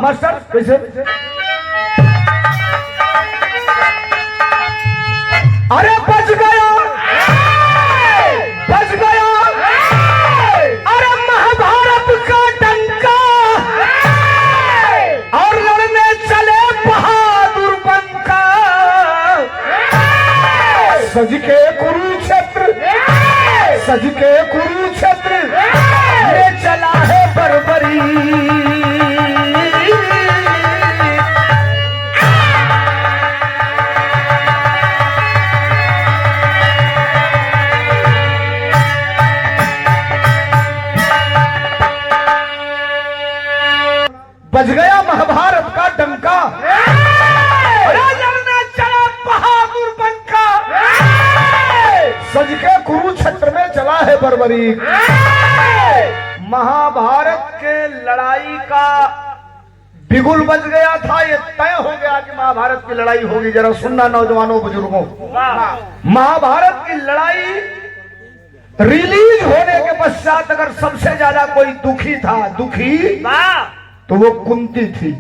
Master कैसे? अरे बच गया, बच गया, अरे महाभारत का डंका और लड़ने चले बहादुर बनका। सज के कुरुक्षेत्र, सज के कुरुक्षेत्र ये चला है बर्बरी। बज गया महाभारत का डंका, लड़ने चला बहादुर बनका। सज के कुरुक्षेत्र में चला है बर्बरी। महाभारत के लड़ाई का बिगुल बज गया था, ये तय हो गया कि महाभारत की लड़ाई होगी। जरा सुनना नौजवानों बुजुर्गों, महाभारत की लड़ाई रिलीज होने के पश्चात अगर सबसे ज्यादा कोई दुखी था, दुखी तो वो कुंती थी।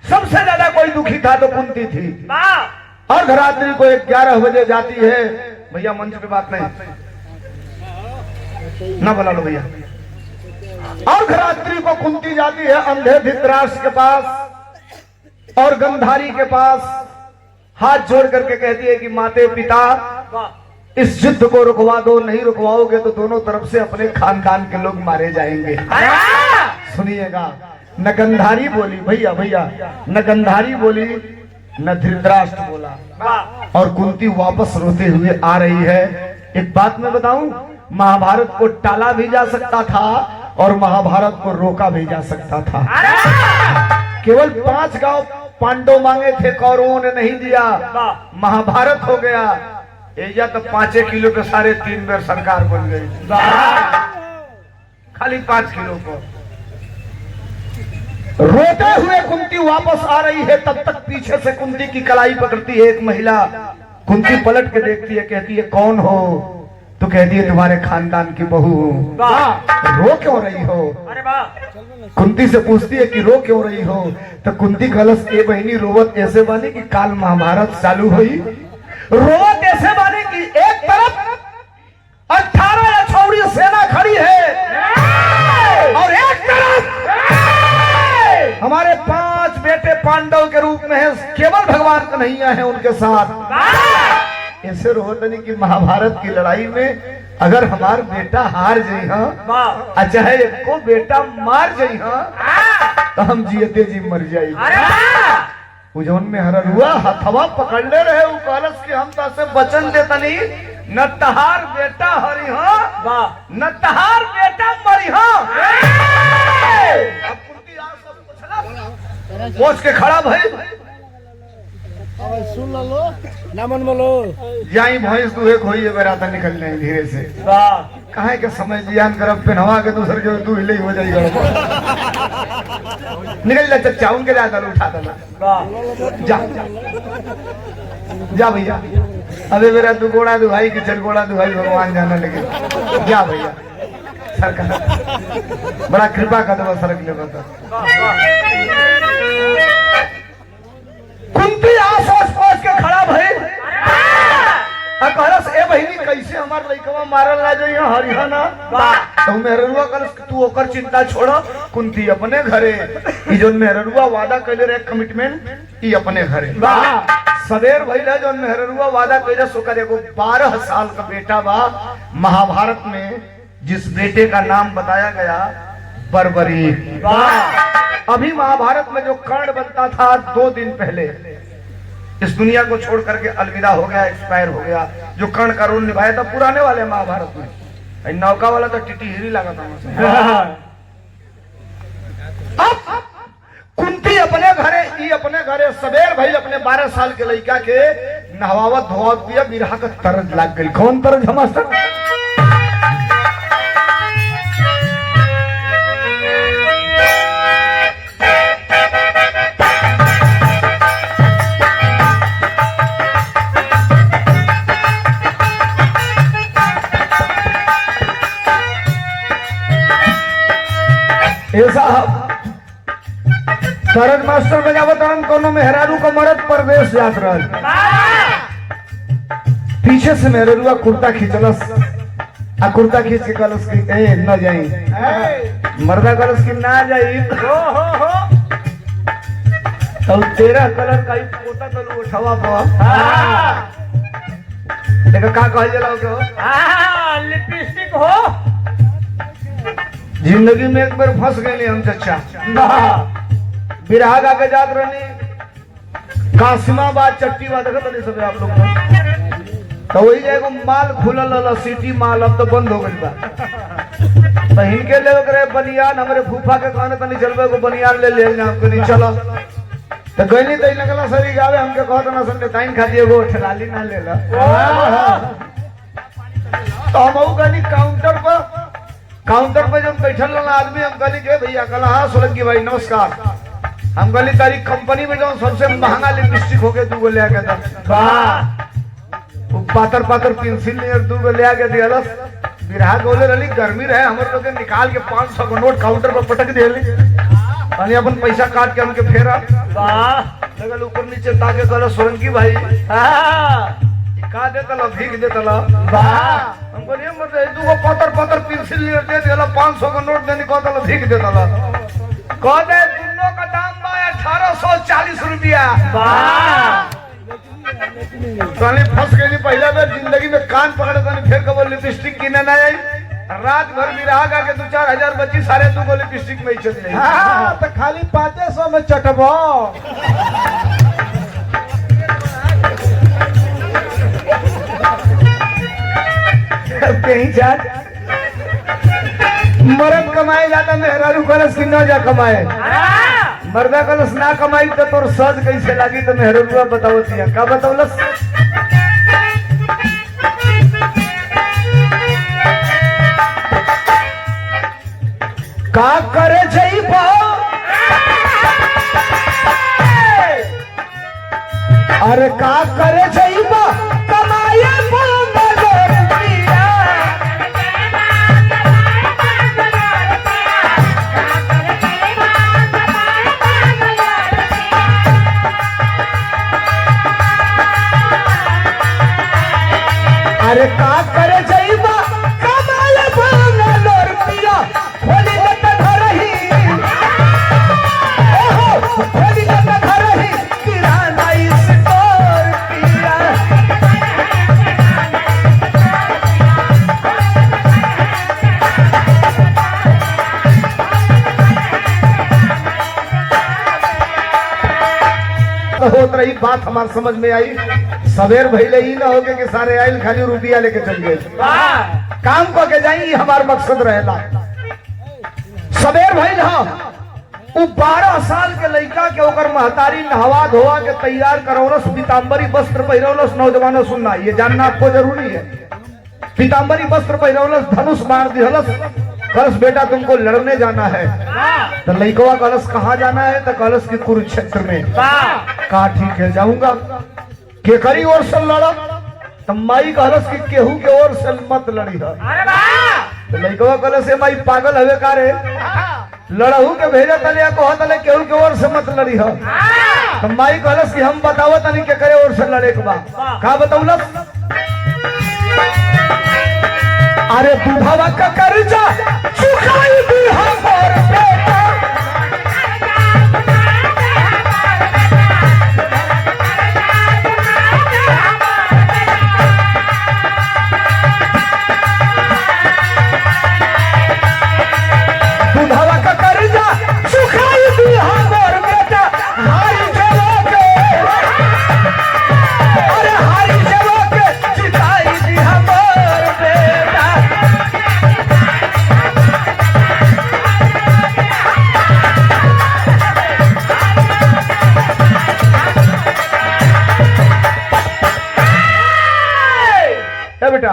सबसे ज्यादा कोई दुखी था तो कुंती थी। और धरात्री को 11 बजे जाती है। भैया मंच पे बात नहीं ना बुला लो भैया। और धरात्री को कुंती जाती है अंधे धृतराष्ट्र के पास और गंधारी के पास, हाथ जोड़ करके कहती है कि माते पिता इस युद्ध को रुकवा दो, नहीं रुकवाओगे तो दोनों तरफ से अपने खानदान के लोग मारे जाएंगे। सुनिएगा, न गंधारी बोली भैया भैया, न गंधारी बोली न धृतराष्ट्र बोला, और कुंती वापस रोते हुए आ रही है। एक बात मैं बताऊं, महाभारत को टाला भी जा सकता था और महाभारत को रोका भी जा सकता था। केवल 5 गांव पांडव मांगे थे, कौरवों ने नहीं दिया, महाभारत हो गया। एजा तो 5 किलो के सारे 3 बेर सरकार बन गई, खाली 5 किलो को। रोते हुए कुंती वापस आ रही है, तब तक पीछे से कुंती की कलाई पकड़ती है एक महिला। कुंती पलट के देखती है, कहती है कौन हो? तो कहती है तुम्हारे खानदान की बहू हूं। रो क्यों रही हो? कुंती से पूछती है कि रो क्यों रही हो? तो कुंती कलश ए बहनी रोवत ऐसे बानी कि काल महाभारत चालू हुई। रोवत ऐसे बानी कि एक तरफ 18 अछौड़ी सेना खड़ी है और एक तरफ हमारे 5 बेटे पांडव के रूप में है, केवल भगवान कन्हैया है उनके साथ। ऐसे रोहतनी की महाभारत की लड़ाई में अगर हमार बेटा हार जाई, चाहे को बेटा मार जाई, तो हम जियते जी मर जाई। उजौन में हररुआ हथवा पकड़ले रहे, उ कलश के हम तो से वचन देतनी, न तहार बेटा हरि हो न तहार बेटा मरी हो। अब कुंती आ सब पहुंच के खड़ा भाई, सुन लो ना मन बोलो जाई भैंस दुहे खोई बराता निकल जाए धीरे से। कहे के समय जियान करब पहनवा के दूसरे जो तू हिले हो जाएगा। निकल जा चचा, उनके ज्यादा उठा देना। जा जा भैया, अबे मेरा तू गोड़ा दुहाई कि चल गोड़ा दुहाई भगवान जाना, लेकिन जा भैया सरकार बड़ा कृपा कर दो सरक ले बता। कुंती आ सोच सोच के खड़ा भई, कहलस ए बहिनी कैसे हमार लइकवा मारल ना जाई हरिहना। तो मेहरुआ कहलस तू ओकर चिंता छोड़, कुंती अपने घरे। ई जोन मेहरुआ वादा कइले रे कमिटमेंट, ई अपने घरे। सवेर भइला जोन मेहरुआ वादा कइले सो करे को 12 साल का बेटा बा। महाभारत में जिस बेटे का नाम बताया गया बर्बरी। अभी महाभारत में जो कर्ण बनता था 2 दिन पहले इस दुनिया को छोड़ करके अलविदा हो गया, एक्सपायर हो गया। जो कर्ण का रोल निभाया था पुराने वाले महाभारत में, नौका वाला तो टिटी हिरी लगा था। अब कुंती अपने घरे, ई अपने घरे सवेर भाई अपने 12 साल के लड़का के नहवावत धोवत दिया, बिरहा का तरज लग गई। कौन तरज? हमास्टर तरज मास्टर बजावत रहन कोनो मेहरारू को मरद परदेश जात रहल। पीछे से मेहरारूआ कुर्ता खींचलस आ कुर्ता खींच के कहलस कि ए न जाई। मर्दा कहलस कि ना जाई। तो 13 कलर का पोता तो उठावा पा। देखो का कहल जाला ओके लिपस्टिक हो। जिंदगी में एक बार फंस गए हम चचा। बिरहा गा के जात रहनी कासिमाबाद चट्टीबाद देखत नहीं सब आप लोग तो वही जाएगो माल खुलल रहा सिटी माल अब तो बंद हो गई बा। तो हिनके ले करे बनियान हमरे फूफा के कहने तनी चलबे को बनियान ले ले हम कनी चलो तो गइनी तई लगला सरी गावे हमके कहत ना संगे ताइन खाती एगो ठलाली ना लेला। तो हम गनी काउंटर पे जब बैठल रहा आदमी हम कहली के भैया कहला हाँ सोलंकी भाई नमस्कार। हम कहली तारी कंपनी में जो सबसे महंगा लिपस्टिक हो गए तू ले आके पातर पातर पेंसिल नियर तू ले आके दियलस। बिरहा बोले रही गर्मी रहे हमर लोग निकाल के 500 का नोट काउंटर पर पटक दियली अनि अपन पैसा काट के हमके फेरा लगल ऊपर नीचे ताके कहला सोलंकी भाई का दे तला भीख दे तला हम कहलिए मतलब दू को पतर पेंसिल नियर दे दियला 500 का नोट देनी कहतला भीख दे तला कह दे दोनों का दाम बा 1840 रुपया। कहली फंस गई पहला बार जिंदगी में कान पकड़ कर फिर कब लिपस्टिक किने ना आई। रात भर भी रहा गा के 2-4 हजार बच्ची सारे तू को लिपस्टिक में ही चल गई। तो खाली 500 में चटबो। कहीं जा मर्द कमाए जाता मेहरारू कलश की न जा कमाए। मर्दा कलश ना कमाई तो तोर सज कैसे लागी तो मेहरारू बताओ तिया का बतावलस। का करे जइबो अरे का करे जइबो कमाए अरे का करे जइबा कमाल बंगलो रुपया खोली लट घर ही ओहो खोली लट घर ही किराना स्टोर पिया। तो होत रही बात हमार समझ में आई। सवेर भइले ही ना होके कि सारे आइल खाली रुपया लेके चल गए काम को के जाई हमार मकसद रहेला। सवेर भइल हां उ 12 साल के लड़का के ओकर महतारी नहवा धोवा के तैयार करौलस पीतांबरी वस्त्र पहिरौलस। नौजवानों सुनना ये जानना आपको जरूरी है। पीतांबरी वस्त्र पहिरौलस धनुष मार दिहलस कलश बेटा तुमको लड़ने जाना है। तो लड़कवा कलश कहाँ जाना है तो कलश की कुरुक्षेत्र में। कहा ठीक है जाऊंगा के करी ओर से लड़ा तो माई कहलस कि केहू के ओर से मत लड़ी है। तो लड़कवा कहलस से माई पागल हवे का रे लड़हू के भेजा तले कहत तले केहू के ओर से मत लड़ी है। तो माई कहलस कि हम बतावत नहीं के करे ओर से लड़े के बा का बताउलस। अरे दूधवा का कर्जा चुकाई दी हमर बेटा बेटा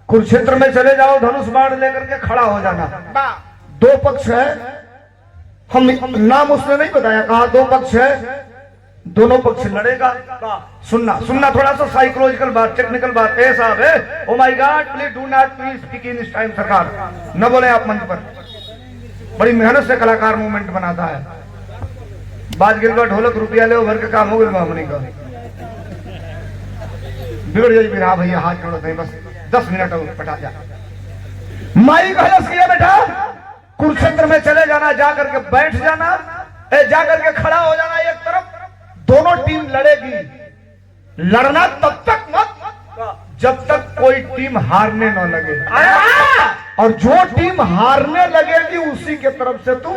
कुरुक्षेत्र में चले जाओ धनुष बाण लेकर के खड़ा हो जाना। 2 पक्ष है हम नाम उसने नहीं बताया कहा 2 पक्ष है दोनों पक्ष लड़ेगा। सुनना सुनना थोड़ा सा साइकोलॉजिकल बात टेक्निकल बात है साहब है। Oh my God please do not please speak in this time. सरकार न बोले आप मंच पर बड़ी मेहनत से कलाकार मूवमेंट बनाता है। बाज गिर ढोलक रुपया ले भर के काम हो गया हमने का बिगड़ जाई बिना भैया हाथ जोड़ो नहीं बस 10 मिनट और पटा जा माई कहलस किया बेटा कुरुक्षेत्र में चले जाना, जा करके बैठ जाना, जा करके खड़ा हो जाना एक तरफ, दोनों टीम लड़ेगी, लड़ना तब तक मत जब तक कोई टीम हारने न लगे, और जो टीम हारने लगेगी उसी के तरफ से तुम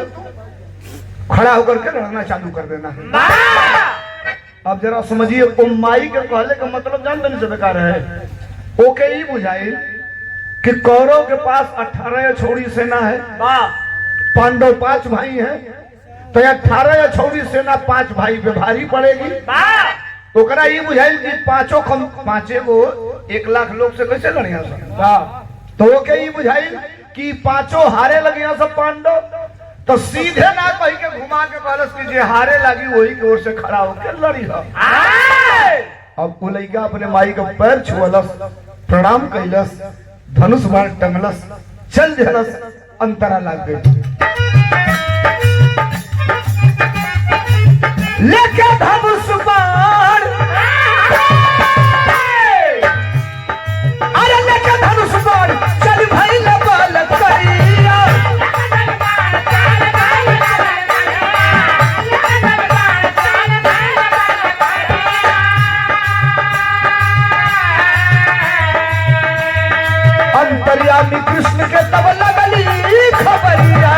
खड़ा होकर के लड़ना चालू कर देना। अब जरा समझिए, माई के कहले का मतलब जान देने से बेकार है। ओके ही बुझाई कि कौरव के पास 18 छोड़ी सेना है, पांडव 5 भाई हैं, तो 18 छौड़ी सेना 5 भाई पे भारी पड़ेगी। तो करा ये बुझाई कि पांचों कम 5 को 1 लाख लोग से कैसे लड़िया सब, तो वो क्या ये बुझाई कि 5 हारे लगिया सब पांडव, तो सीधे ना कही के घुमा के कहलस कि जे हारे लगी वही की ओर से खड़ा होकर लड़ी हो। अब वो लड़का अपने माई का पैर छुअलस, प्रणाम कैलस, धनुष बाण टंगलस, चल देलस, अंतरा लग गई। लेके धनुष बाण, अरे लेके धनुष बाण चल भाई लबल करिया, अंतर्यामी कृष्ण के तब लगली खबरिया,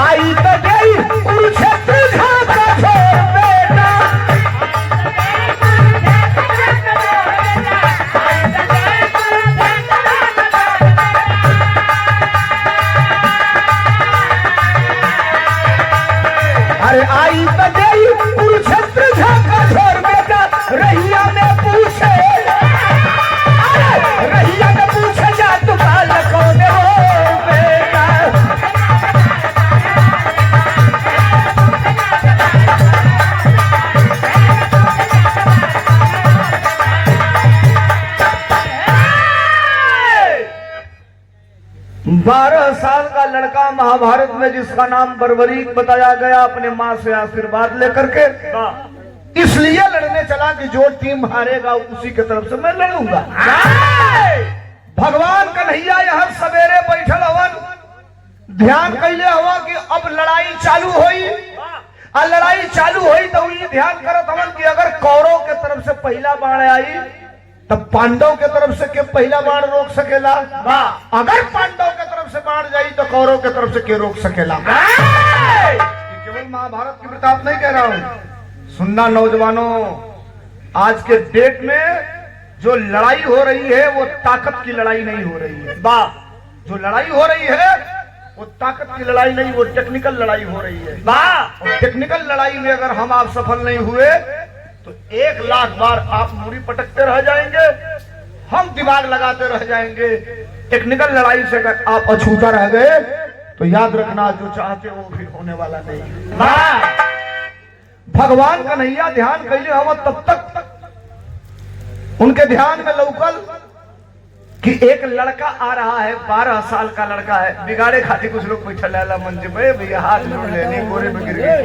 आई तो गई कुरुक्षेत्र घाटा छोड़ बेटा, अरे आई तो गई कुरुक्षेत्र घाटा छोड़ बेटा, रहिया में पूछे, अरे रहिया में पूछे जा तुम्हारा कौन हो बेटा, बारह साल का लड़का महाभारत में जिसका नाम बर्बरीक बताया गया, अपने माँ से आशीर्वाद लेकर के इसलिए लड़ने चला कि जो टीम हारेगा उसी के तरफ से मैं लड़ूंगा। भगवान कन्हैया यहाँ सवेरे बैठल हवन, ध्यान कैले हुआ कि अब लड़ाई चालू हुई, और लड़ाई चालू हुई तो ये ध्यान करत हवन कि अगर कौरव के तरफ से पहला बाण आई तब पांडव के तरफ से के पहला बाण रोक सकेला, अगर पांडव के तरफ से बाण जाई तो कौरव के तरफ से के रोक सकेला। केवल महाभारत की प्रताप नहीं कह रहा हूं, सुनना नौजवानों, आज के डेट में जो लड़ाई हो रही है वो ताकत की लड़ाई नहीं हो रही है, जो लड़ाई हो रही है वो ताकत की लड़ाई नहीं, वो टेक्निकल लड़ाई हो रही है। और टेक्निकल लड़ाई में अगर हम आप सफल नहीं हुए तो 1 लाख बार आप मूरी पटकते रह जाएंगे, हम दिमाग लगाते रह जाएंगे। टेक्निकल लड़ाई से अगर आप अछूता रह गए तो याद रखना जो चाहते वो फिर होने वाला नहीं। भगवान कन्हैया ध्यान कैले हम तब तक उनके ध्यान में लौकल कि एक लड़का आ रहा है, 12 साल का लड़का है, बिगाड़े खातिर कुछ लोग बैठल लाला मंच में, भैया हाथ जोड़ लेने गोरे में गिर गए,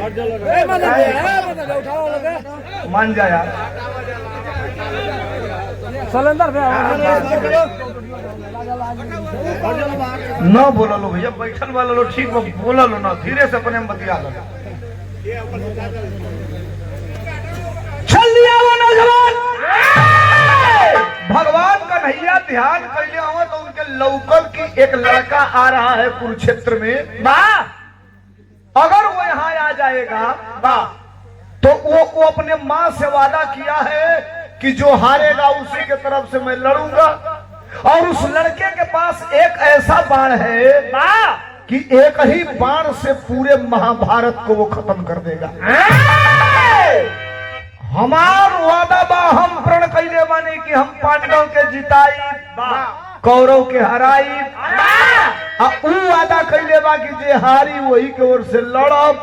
मान जा यार, न बोला लो भैया, बैठल वाला लो ठीक बोला लो ना, धीरे से अपने बतिया लो। चल लिया वो नौजवान, भगवान कन्हैया ध्यान कैले हुआ तो उनके लौकल की एक लड़का आ रहा है कुरुक्षेत्र में, अगर वो यहाँ आ जाएगा तो वो अपने माँ से वादा किया है कि जो हारेगा उसी के तरफ से मैं लड़ूंगा, और उस लड़के के पास एक ऐसा बाण है कि एक ही बाण से पूरे महाभारत को वो खत्म कर देगा। हमार वादा बा, हम प्रण कैले बानी कि हम पांडव के जिताई, कौरव के हराई, उ वादा कैले बा कि जे हारी वही के ओर से लड़ब,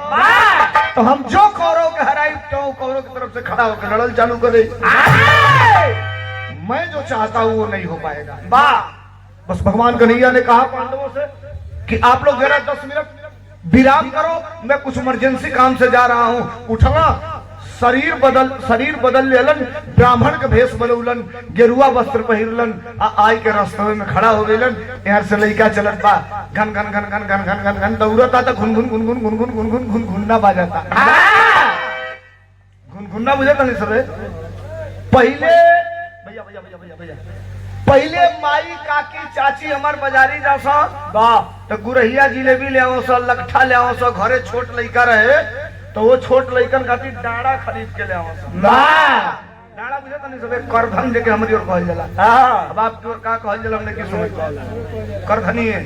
तो हम जो कौरव के हराई तो कौरव की तरफ से खड़ा होकर लड़ल चालू करे। मैं जो चाहता हूँ वो नहीं हो पाएगा। वाह! बस भगवान कन्हैया ने कहा पांडवों से कि आप लोग जरा 10 मिनट विराम करो, मैं कुछ इमरजेंसी काम से जा रहा हूँ। उठला, शरीर बदल लेलन, ब्राह्मण के भेष बनौलन, गेरुआ वस्त्र पहिरलन, आई के रास्ते में खड़ा हो गइलन। यहाँ से लइका चलत बा, घन घन घन घन घन घन घन घन दौड़ता था, घुन घुन घुन घुन घुन घुन घुन घुन घुन घुन्ना बाजाता, घुन घुन्ना बुझाता नहीं सबे। पहले भैया भैया भैया भैया भैया पहले माई काकी चाची हमार बाजारी जासा वाह तो गुरहिया जिलेबी ले आओ सो, लकठा ले आओ सो। घरे छोट लइका रहे तो वो छोट लइकन खातिर डाड़ा खरीद के ले आओ सो। डाड़ा बुझे तो नहीं सबे, करधन देके हमरी ओर कहल जाला। अब आप की ओर का कहल जाला हमने की समझ पाओ। करधनी है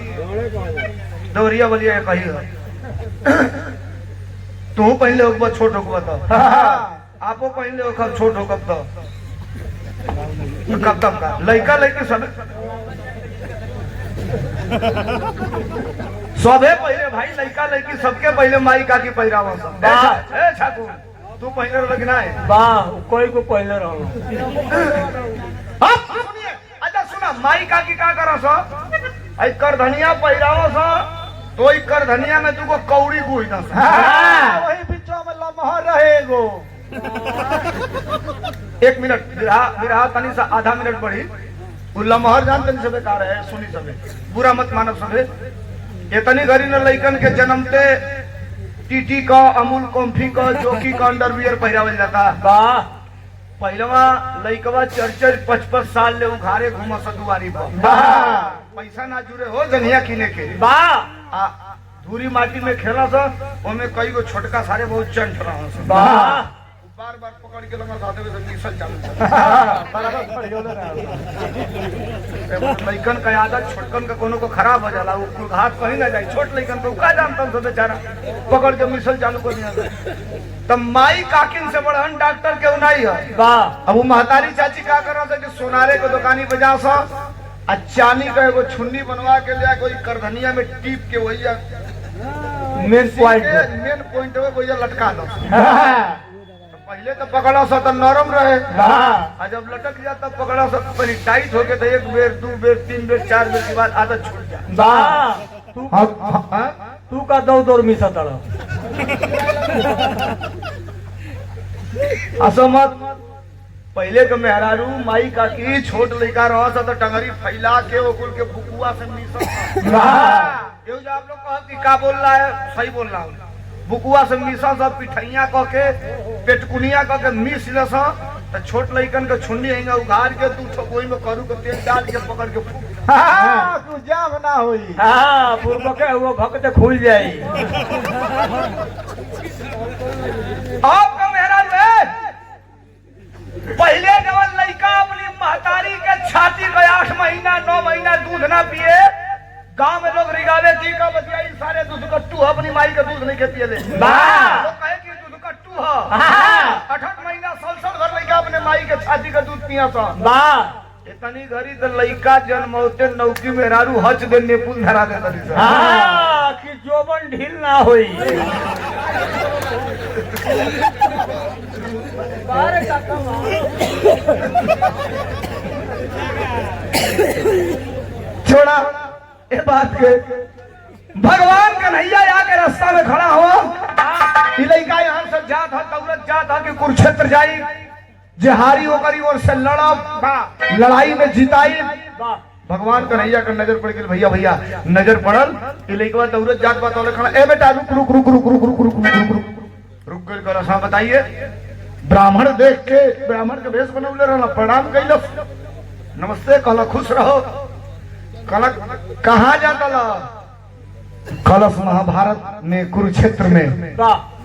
दोरिया बलिया कही है। तू पहले हो कब छोट हो कब आपो पहले हो कब छोट हो कब तो कब तक का लइका लइकी सब सबे पहले भाई लइका लइकी सबके पहले माई काकी पहिरावा सब। ए छाकू तू पहले लगना है वाह कोई को पहले रहो। अब सुनिए, अच्छा सुना, माई काकी का करा सो आई कर धनिया पहिरावा सो तो ई कर धनिया में तुको कौड़ी गुई ना वही बीचों में लमहर रहेगो। 1 मिनट बिरहा तनी सा आधा मिनट बढ़ी। लमहर जान तनी सबे कार है, सुनी सबे बुरा मत मानव सबे। इतनी घड़ी न लइकन के जन्मते टीटी का, अमूल कॉम्फी का, जोकी का अंडरवियर पहिरावल जाता। वाह पहलवा लइकवा 4-5 साल ले उघारे घूमा सदुआरी पर। पैसा ना जुड़े हो जनिया किने के। वाह धूरी माटी में खेला सा, ओमे कई गो छोटका सारे बहुत चंट रहा सा। वाह बार बार पकड़ के लगा साथे में मिसल चालू लइकन का आदत छोटकन का कोनो को खराब हो जाला, वो घाट कहीं ना जाए। छोट लइकन को का जानता हूं बेचारा पकड़ के मिसल चालू कर दिया। तब माई काकिन से बड़हन डॉक्टर के उनाई है। वाह अब वो महतारी चाची का कर रहा कि सोनारे को दुकानी बजा सा चांदी का एगो छुन्नी बनवा के लिया, कोई करधनिया में टीप के वही मेन पॉइंट वही लटका दो। पहले तो पकड़ा सा तो नरम रहे, और जब लटक जा तब पकड़ा सा तो पहले टाइट हो गए तो 1 बेर 2 बेर 3 बेर 4 बेर के बाद आदत छूट जाए। तू का दौड़ मिसा तड़ा असमत पहले के मेहरारू माई काकी छोट लइका रहा सा तो टंगरी फैला के ओकुल के बुकुआ से मिसा। ये जो आप लोग कहो कि का बोल रहा है, सही बोल रहा हूँ। बुकुआ से मिसा सब पिठैया कह के पेटकुनिया कह के मिस लसा तो छोट लइकन के छुन्नी हैंगा उघार के तू ठोकोई में करू के तेल डाल के पकड़ के फूक तू जाम ना होई। हां बुरबके वो भक्त खुल जाई। आपका मेहरारू है पहले जब लइका अपनी महतारी के छाती का 8 महीना 9 महीना दूध ना पिए, गांव में लोग रिगावे की का बतियाई सारे दूध कट्टू अपनी माई का दूध नहीं खेती ले। वाह लोग कहे कि दूध कट्टू है। 8 महीना 7 घर लइका अपने माई के छाती का दूध पिया सा। वाह इतनी घड़ी तो लइका जन्म होते नौकी में रारू हच दे नेपुल धरा दे तरी सा। हां कि जोबन ढील ना होई। बारे काका छोड़ा ये बात के भगवान कन्हैया आके रास्ता में खड़ा हुआ। लइका यहाँ से जात है दौड़त जात है कि कुरुक्षेत्र जाई, जेहारी होकर और से लड़ब, लड़ाई में जिताई। भगवान कन्हैया का नजर पड़ गई, भैया भैया नजर पड़ल। लइका दौड़त जात बात वाले खड़ा, ए बेटा रुक रुक रुक रुक रुक रुक रुक रुक रुक रुक गई कर सा बताइए। ब्राह्मण देख के ब्राह्मण के भेष बनौले रहना, प्रणाम कैलस, नमस्ते कहला, खुश रहो। कहा जाता ला कलश महाभारत में कुरुक्षेत्र में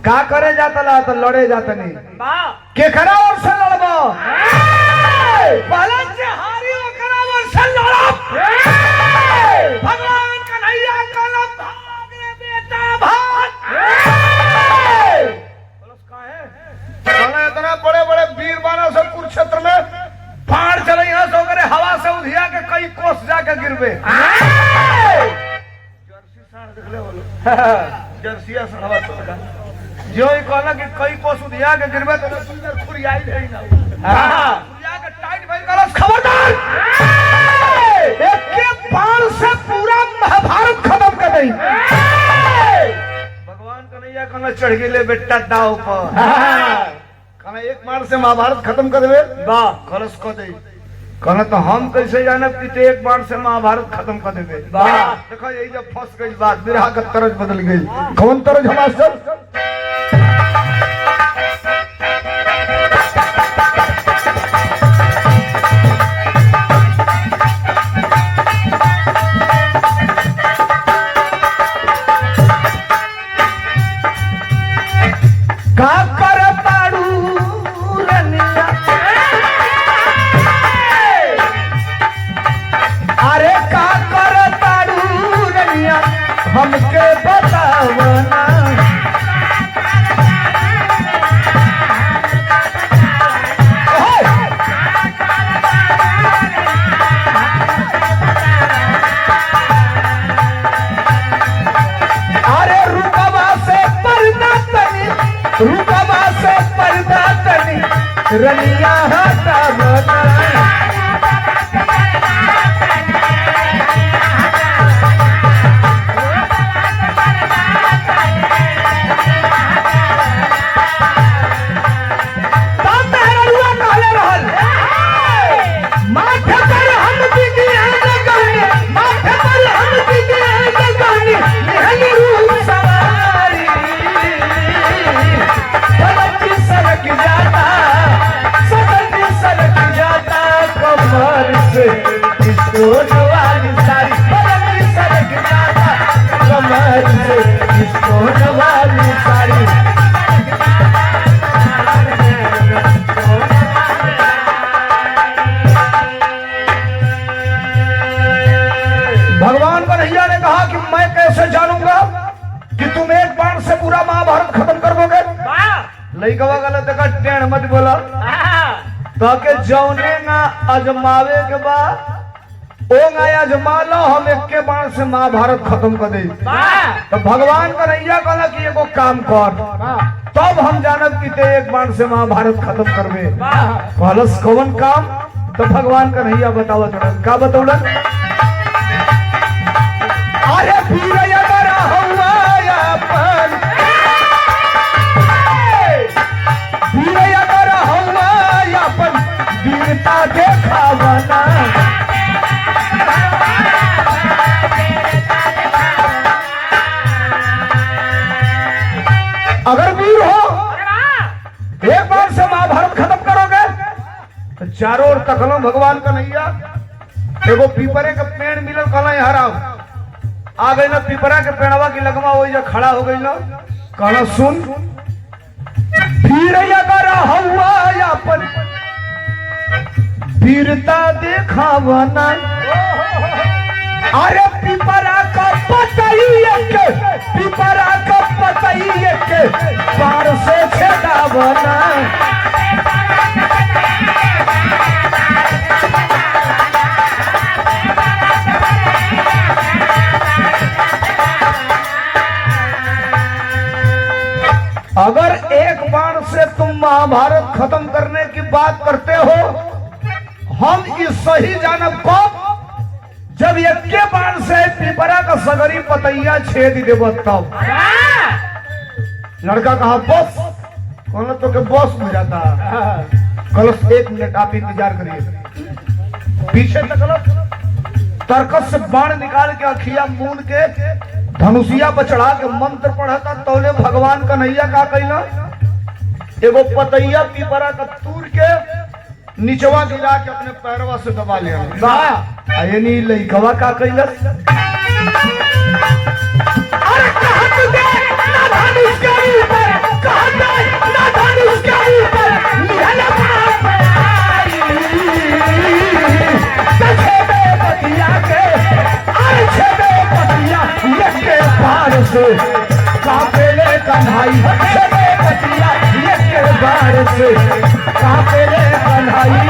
का करे जाता ला तो लड़े जाता नहीं के खरा और से लड़बो पहले से हारी ओकरा और से लड़ब। भगवान कन्हैया कहला भाग रे बेटा भाग। कलश काहे कहला इतना बड़े बड़े वीर बाना सब कुरुक्षेत्र में बाढ़ चले यहाँ से करे हवा से उधिया के कई कोस जाके गिरबे। जर्सी साढ़ देख ले बोलो जर्सिया से हवा चलता जो ही कहला कि कई कोस उधिया के गिरबे तो सुंदर खुरियाई नहीं ना। खुरिया के टाइट भाई कलश खबरदार संग चढ़ गए बेटा दाव पर कहना एक बार से महाभारत खत्म कर देवे वाह कलश कर दे कहना तो हम कैसे जानब कि ते एक बार से महाभारत खत्म कर देवे वाह। देखो यही जब फंस गई बात बिरहा का तरज बदल गई कौन तरज हमारा सब का कर पाड़ू रनिया अरे का कर पाड़ू रनिया हमके बतावना अरे रुकवा से पर्दा तनी रुकवा से पर्दा तनी रनिया हटा बना भगवान कन्हैया ने कहा कि मैं कैसे जानूंगा कि तुम एक बाण से पूरा महाभारत खत्म कर दोगे लइकवा गलत का टेढ़ मत बोला तो के जौने ना अजमावे के बाद ओ ना अजमा लो हम एक के बाण से महाभारत खत्म कर दे तो भगवान कन्हैया कहला कि एगो काम कर तब हम जानब कि ते एक बाण से महाभारत खत्म करबे कहलस कौन काम तो भगवान कन्हैया बतावत का बतौलन अरे वीर अगर हुआ अपन वीर अगर हुआ अपन वीरता देखावना अगर वीर हो एक बार से महाभारत खत्म करोगे तो चारों ओर तकलो भगवान कन्हैया एगो पीपरे का पेड़ मिलल कहला हराओ आ गई ना पिपरा के पेड़वा की लगमा हो जा खड़ा हो गई ना कहना सुन फिर अगर हुआ अपन वीरता देखावना अरे पिपरा का पतइए के पिपरा का पतइए के पार से छेड़ावना अगर एक बाण से तुम महाभारत खत्म करने की बात करते हो हम इस सही जानब को जब एक के बाण से पिपरा का सगरी पतैया छेद देव तब लड़का कहा बॉस कौन तो के बॉस हो जाता कल 1 मिनट आप इंतजार करिए पीछे तक तरकस से बाण निकाल के अखिया मून के धनुषिया पर चढ़ा के मंत्र पढ़ता तौले भगवान कन्हैया का कहला एगो पतैया पिपरा का तूर के नीचवा गिरा के अपने पैरवा से दबा लिया यानी लइकवा का कहला अरे कहत दे ना धनुष के ऊपर कहत दे ना धनुष के ऊपर निहला पतिया के अरे छबे पतिया ये बार से कापेले कन्हाई छबे पतिया ये बार से कापेले कन्हाई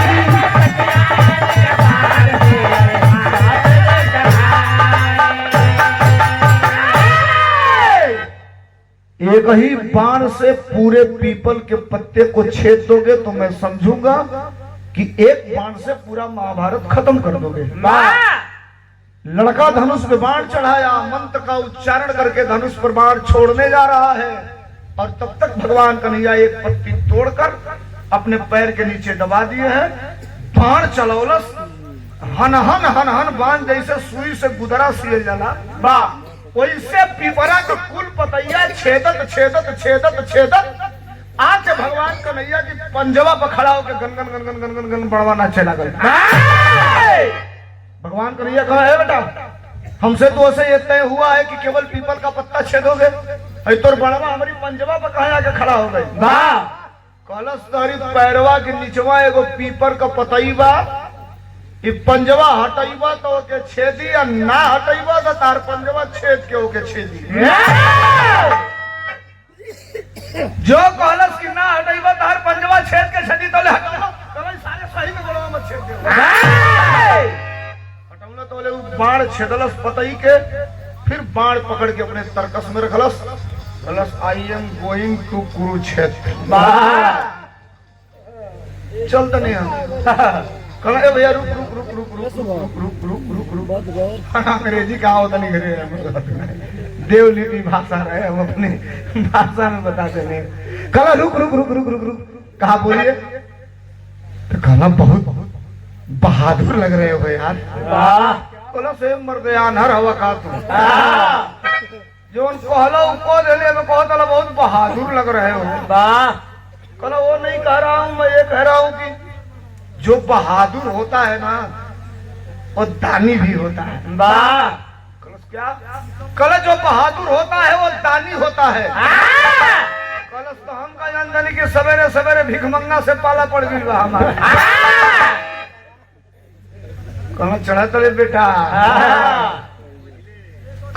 एक ही बाण से पूरे पीपल के पत्ते को छेद दोगे तो मैं समझूंगा कि एक बाण से पूरा महाभारत खत्म कर दोगे। लड़का धनुष पे बाण चढ़ाया, मंत्र का उच्चारण करके धनुष पर बाण छोड़ने जा रहा है। और तब तक भगवान कन्हैया एक पत्ती तोड़कर अपने पैर के नीचे दबा दिए हैं। बाण चलौलस, हनहन हनहन बाण जैसे सुई से गुदरा सियल जाला बा, वैसे पिपरा के कुल पतैया छेदत छेदत छेदत छेदत आज भगवान कन्हैया की पंजवा पर खड़ा होकर गनगन गनगन गनगन गन बड़वा नाचे लगा। भगवान कन्हैया कहा है बेटा, हमसे तो ऐसे ये तय हुआ है कि केवल पीपल का पत्ता छेदोगे, तो बड़वा हमारी पंजवा पर कहा आके खड़ा हो गई। कलश तारी पैरवा के नीचवा एगो पीपर का पतई बा, ये पंजवा हटईबा तो ओके छेदी, या ना हटईबा तो तार पंजवा छेद के ओके छेदी। जो कलश की ना हटईबा तार पंजवा छेद के छेदी तो ले हटौला, कलश सारे सही में गोलवा मत छेद दे। हटौला तो ले बाण छेदलस पतई के, फिर बाण पकड़ के अपने तरकस में रखलस। कलश I am going to Kurukshetra. चल तो नहीं हम कल भैया रुक रुक रुक रुक रुक रुक रुक रुक रुक रुक अंग्रेजी कहा होता नहीं करे, देवलिपि भाषा रहे, हम अपनी भाषा में बताते नहीं। कल रुक रुक रुक रुक रुक रुक कहा बोलिए, तो कला बहुत बहादुर लग रहे हो यार। कला से मर्दयान हर हवा का तुम जो कहला उनको देने में कहता बहुत बहादुर लग रहे हो। कला वो नहीं कह रहा हूँ, मैं ये कह रहा हूँ कि जो बहादुर होता है ना वो दानी भी होता है। कलश क्या? कलश जो बहादुर होता है वो दानी होता है। कलश तो हम का जान जाने की सवेरे सवेरे भिख मंगा से पाला पड़ गई बा हमारे। कलश चढ़ा तले बेटा,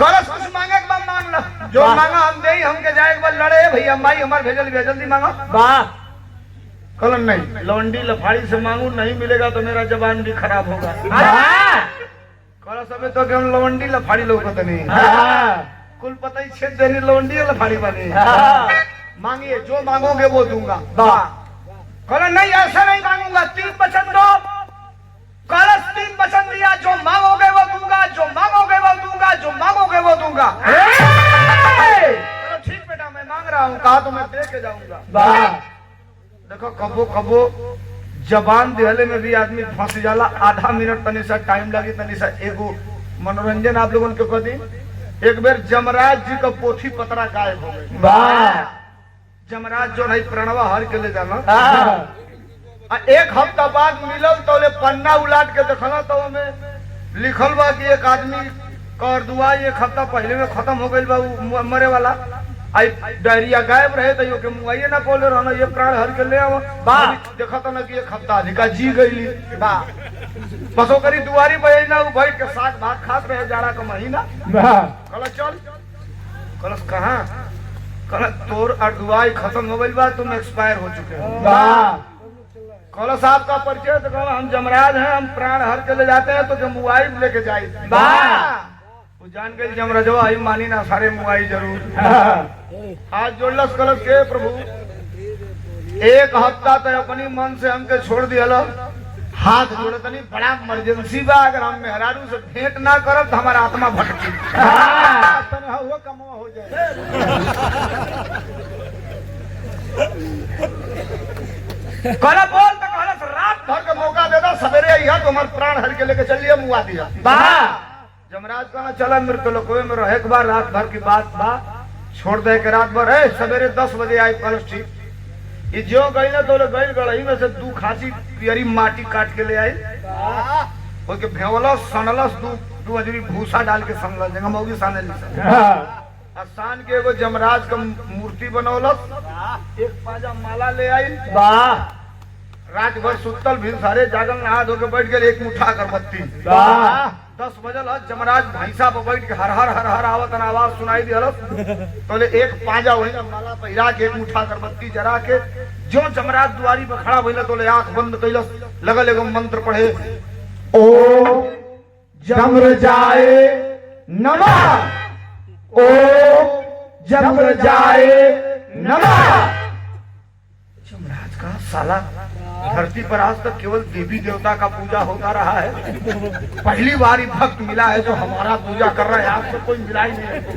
कलश कुछ मांगे के बाद मांग लो, जो मांगा हम दे, हमके जाए के बाद लड़े भैया माई हमारे भेजल भेजल जल्दी मांगा। कलन नहीं, लौंडी लफाड़ी से मांगू, नहीं मिलेगा तो मेरा जबान भी खराब होगा। कल समय तो हम लौंडी लफाड़ी लोगों नहीं, कुल पता ही छेद देनी लौंडी लफाड़ी बने। मांगिए, जो मांगोगे वो दूंगा। कलन नहीं, ऐसा नहीं मांगूंगा, 3 वचन दो। कलश 3 वचन दिया, जो मांगोगे वो दूंगा, जो मांगोगे वो दूंगा, जो मांगोगे वो दूंगा। चलो ठीक बेटा, मैं मांग रहा हूँ, कहा तो मैं दे के जाऊंगा। देखो कबो कबो जबान दिहले में भी आदमी फंस जाला, आधा मिनट तनी सा टाइम लगी, तनी सा एगो मनोरंजन आप लोगों को कह दी। एक बार जमराज जी का पोथी पतरा गायब हो गई। जमराज जो नहीं प्रणवा हर के ले जाना, एक हफ्ता बाद मिलल तो ले पन्ना उलाट के देखला तो हमें लिखल बा कि एक आदमी कर दुआ 1 हफ्ता पहले में खत्म हो गई बा, मरे वाला। आई डायरिया गायब रहे तो यो के मुआइए ना बोले रहना, ये प्राण हर के ले आवा। देखा तो ना कि 1 हफ्ता अधिका जी गई बा, बसो करी दुआरी पे ना बैठ के साग भात खात रहे, जाड़ा का महीना। कल चल, कलश कहाँ? कल तोर अडुआई खत्म हो गई बा, तुम एक्सपायर हो चुके हो। कलश साहब का परिचय तो कहा हम जमराज हैं, हम प्राण हर के ले जाते हैं, तो जो मुआई लेके जाए। वो जान गई जमराजवा आई मानी ना, सारे मुआई जरूर। हाथ जोड़लस कलश के प्रभु 1 हफ्ता तो अपनी मन से हमके छोड़ दिया, हाथ जोड़े तनी बड़ा इमरजेंसी बा, अगर हम मेहरारू से भेंट ना करब तो हमारा आत्मा भटकी। हुआ कमवा हो जाए। कहला बोल तो कहला रात भर का मौका दे दो, सवेरे आई तो हमारे प्राण हर के लेके चलिए, मुआ दिया। जमराज कहना चला मृत्यु लोकों में रहे, एक बार रात भर की बात बा, छोड़ दे के रात भर है, सवेरे 10 बजे आई। कलश ठीक, ये जो गई ना तो गई गड़ही में से 2 खांसी पियरी माटी काट के ले आई, ओके भेवलस सनलस, 2 अजरी भूसा डाल के सनलस, जगह मौगी साने आसान के एगो जमराज का मूर्ति बनौलस, 1 पाजा माला ले आई। रात भर सुतल भी सारे जागल नहा धो के बैठ गए, 1 मुठा अगरबत्ती। 10 बजल जमराज भैंसा पर बैठ के हर हर हर हर आवत आवाज सुनाई दिहलस, तो ले 1 पाजा वही माला पहिरा के 1 मुठा अगरबत्ती जरा के जो जमराज दुआरी पर खड़ा भइल तो ले आंख बंद कैलस, लगल एगो मंत्र पढ़े, ओ जम्र जाए नमः, ओ जम्र जाए नमः। जमराज का साला धरती पर आज तक केवल देवी देवता का पूजा होता रहा है, पहली बार ही भक्त मिला है जो हमारा पूजा कर रहा है, आज तो कोई मिला ही नहीं।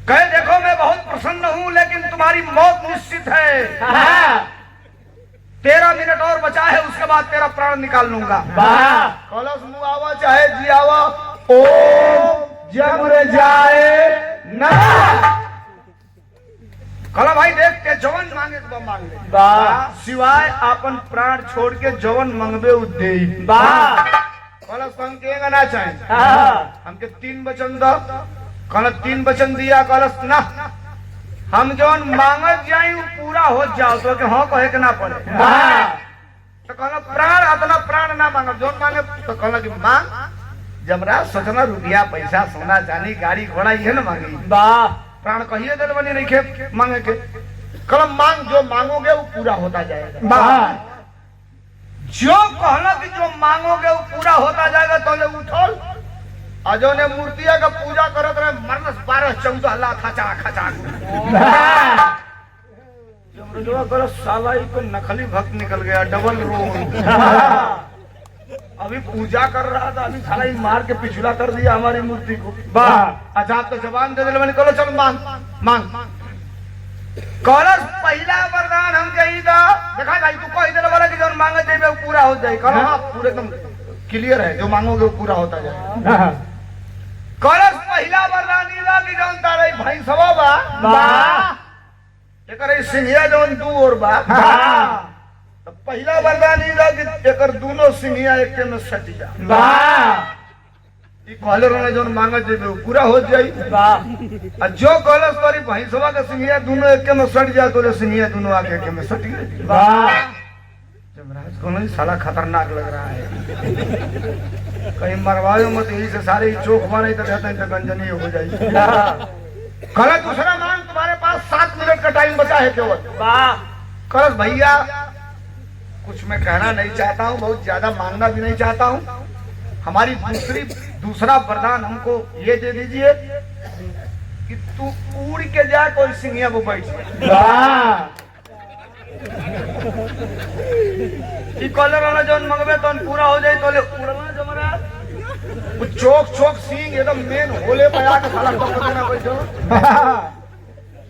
कहे देखो मैं बहुत प्रसन्न हूँ लेकिन तुम्हारी मौत निश्चित है। 13 मिनट और बचा है, उसके बाद तेरा प्राण निकाल लूंगा। कलश मुआवा चाहे जियावा, ओ जमर जाए ना। कला भाई देख के जवन मांगे तो मांग ले, सिवाय अपन प्राण छोड़ के जवन मंगबे उ दे। कलश के ना चाहे हमके 3 वचन दो। कल 3 वचन दिया कलश ना, हम जौन मांगत जाई पूरा हो जाओ तो के हाँ कहे के ना पड़े। तो कहना प्राण अपना प्राण ना मांगो, जौन मांगे तो कहना कि मांग। जमराज सोचना रुपया पैसा सोना चांदी गाड़ी घोड़ा ये ना मांगी, प्राण कहिए दिल बनी नहीं खे मांगे के। कलम मांग, जो मांगोगे वो पूरा होता जाएगा। जो कहना कि जो मांगोगे वो पूरा होता जाएगा। तो उठोल अजो ने मूर्तिया का पूजा करत रहे, मरनस 12-14 लाख खचा खचा। जो करो साला ही को नकली भक्त निकल गया, डबल रोल। अभी पूजा कर रहा था, अभी साला ही मार के पिछला कर दिया हमारी मूर्ति को। अच्छा आप तो जवान दे दिल, कलो चल मांग मांग। कलश पहला वरदान हम कही था, देखा भाई तू कही दिल वाला कि जो मांगे जाए वो पूरा हो जाए। कलो हाँ पूरे एकदम क्लियर है, जो मांगोगे वो पूरा होता जाएगा। कलश पहला वरदान इला कि जौन तारे भाई सवा बा एकर सिंहिया जौन 2 और बा। तो पहला वरदान इला कि एकर दोनों सिंहिया एक में सट जा। ई कहले रहले जौन मांगत जेबे पूरा हो जाई। आ जो कलश तोरी भाई सवा के सिंहिया दोनों एक में सट जा, तो सिंहिया दोनों आके एक में सट गए। जमराज को नहीं साला खतरनाक लग रहा है, कहीं मरवाओ मत, यही से सारे चोख मारे तो कहते हैं तो गंजनी हो जाएगी। कलश दूसरा मांग, तुम्हारे पास 7 मिनट का टाइम बचा है केवल। कलश भैया कुछ मैं कहना नहीं चाहता हूँ, बहुत ज्यादा मांगना भी नहीं चाहता हूँ। हमारी दूसरा वरदान हमको ये दे दीजिए कि तू उड़ के जा कोई सिंहिया वो बैठ कॉलर जो मंगवे तो पूरा हो जाए तो उड़ना जमरा वो चौक चौक सींग एकदम मेन होले पे आके साला टप देना कोई।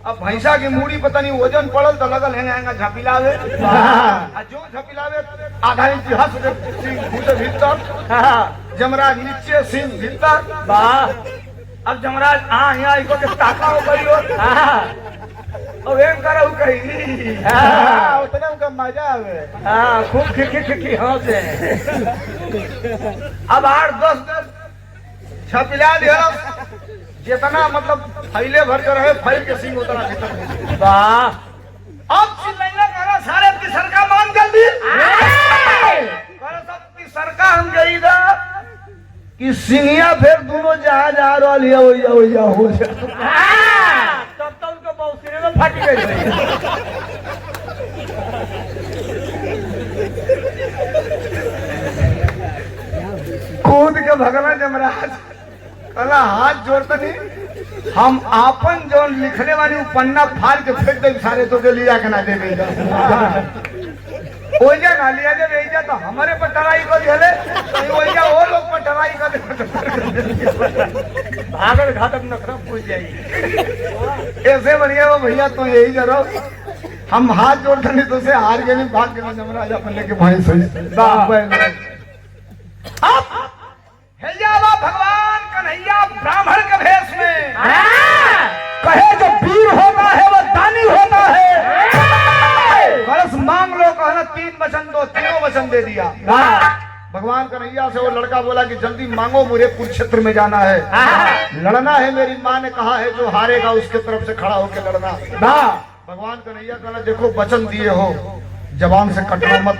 अब भैंसा की मूड़ी पता नहीं वजन पड़ल तो लगल हैंगा झपिलावे। आ जो झपिलावे आधा इंच हंस दे सींग घुसे भीतर, जमराज नीचे सींग भीतर। अब जमराज हाँ यहाँ इको के ताका हो गई और एम करहु कहीं उतना उनका मजा आवे। खूब खिखी हंसे। अब 8-10 छपिला दिया, जितना मतलब फैले भर कर रहे फैल के सिंह उतना भीतर। अब चिल्लाइला करा सारे की सरकार मान जल्दी सब की सरकार हम गई था कि सिंहिया फिर दोनों जहां जा रही है वही हो जा। तब तो उनको बौसिने में फट गई। कूद के भगना जमराज कला हाथ जोड़ता नहीं, हम आपन जो लिखने वाली पन्ना फाड़ के फेंक दे सारे तो के लिया के ना दे ओइजा ना लिया जब एजा तो हमारे पर टराई कर दिले, तो ओइजा वो लोग पर टराई कर दे भागल घातक नखरा पूछ जाई। ऐसे बढ़िया वो भैया तो यही करो, हम हाथ जोड़ते नहीं तो से हार गए नहीं, भाग के जमराज अपन लेके भाई सही हेजावा भगवान कन्हैया ब्राह्मण के भेष में कहे जो वीर होता है वो दानी होता है। कलश मांग लो, कहना 3 वचन दो, 3 वचन दे दिया। भगवान कन्हैया से वो लड़का बोला कि जल्दी मांगो, मुझे कुरुक्षेत्र में जाना है, लड़ना है। मेरी माँ ने कहा है जो हारेगा उसके तरफ से खड़ा होकर लड़ना। भगवान कन्हैया कहना देखो वचन दिए हो, जबान से कटना मत।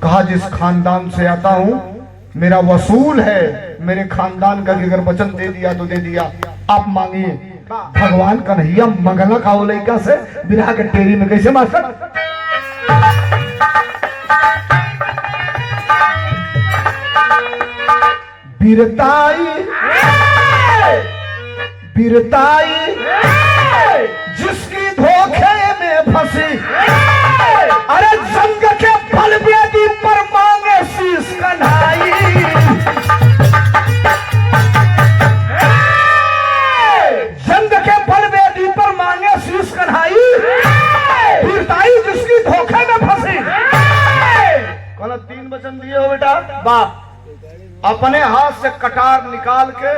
कहा जिस खानदान से आता हूँ मेरा वसूल है, मेरे खानदान का अगर वचन दे दिया तो दे दिया। आप मांगिए। भगवान कन्हैया मंगला का लड़का से बिना के टेरी में कैसे मास्टर बीरताई बीरताई जिसकी धोखे में फंसी, अरे जंग के फल बेदी पर मांगे शीश कन्हाई। जंग के फल बेदी समझिए हो बेटा। वाह। अपने हाथ से कटार निकाल के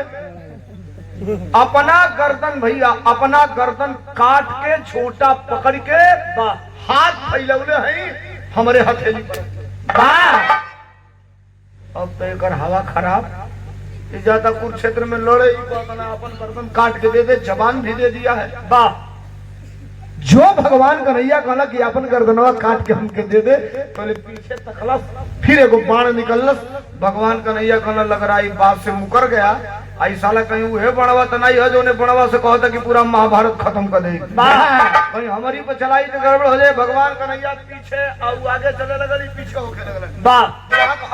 अपना गर्दन भैया अपना गर्दन काट के छोटा पकड़ के वाह। हाथ फैलौले हैं हमारे हथेली पर। वाह। अब तो एक हवा खराब ज्यादा कुरुक्षेत्र में लड़े अपन गर्दन काट के दे दे, जबान भी दे दिया है। वाह। जो भगवान कन्हैया कहला कि अपन गर्दनवा काट के हमके दे दे, पहले पीछे तकलस, फिर एगो बाण निकलस। भगवान कन्हैया कहना लग रहा बात से मुकर गया, आई साला कहीं उहे बड़वा तो नहीं है जो ने बड़वा से कहता कि पूरा महाभारत खत्म कर दे, कहीं हमारी पर चलाई तो गड़बड़ हो जाए। भगवान कन्हैया पीछे और आगे चले लगल, पीछे होके लगल। वाह।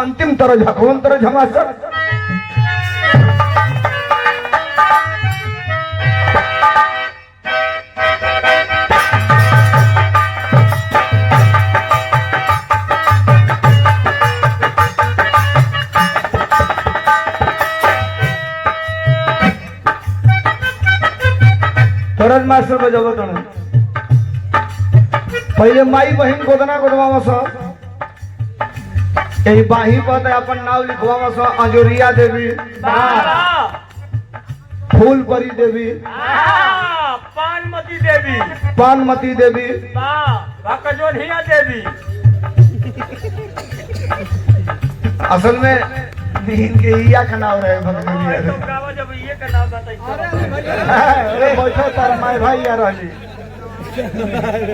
अंतिम तरह झकवन तरह झमासर। तरज मास्टर बजावो तो पहले माई बहन गोदना गोदवा सा यही बाही पर अपन नाम लिखवा सा अजोरिया देवी, फूलपरी देवी, पानमती देवी, पानमती देवी, भकजोनिया देवी। असल में इनके इया का नाम रहे भगजोनिया देवी। जब ये का नाम बताइए बैठो तार माई भाई यार रही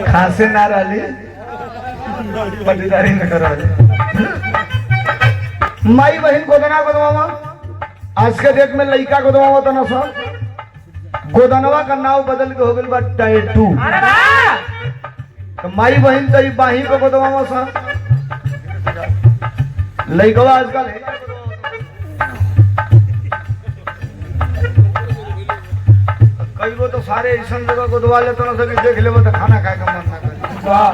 खासे ना रही पटीदारी न करो। माई बहन गोदना गोदवा आज के डेट में लड़का गोदवा तो ना सब गोदनवा का नाम बदल के हो गई बा टैटू। तो माई बहन तो बाही को गोदवा सा लड़कवा आजकल कई वो तो सारे ऐसा जगह गोदवा लेते ना सके देख ले तो खाना खाए का मन ना करे। वाह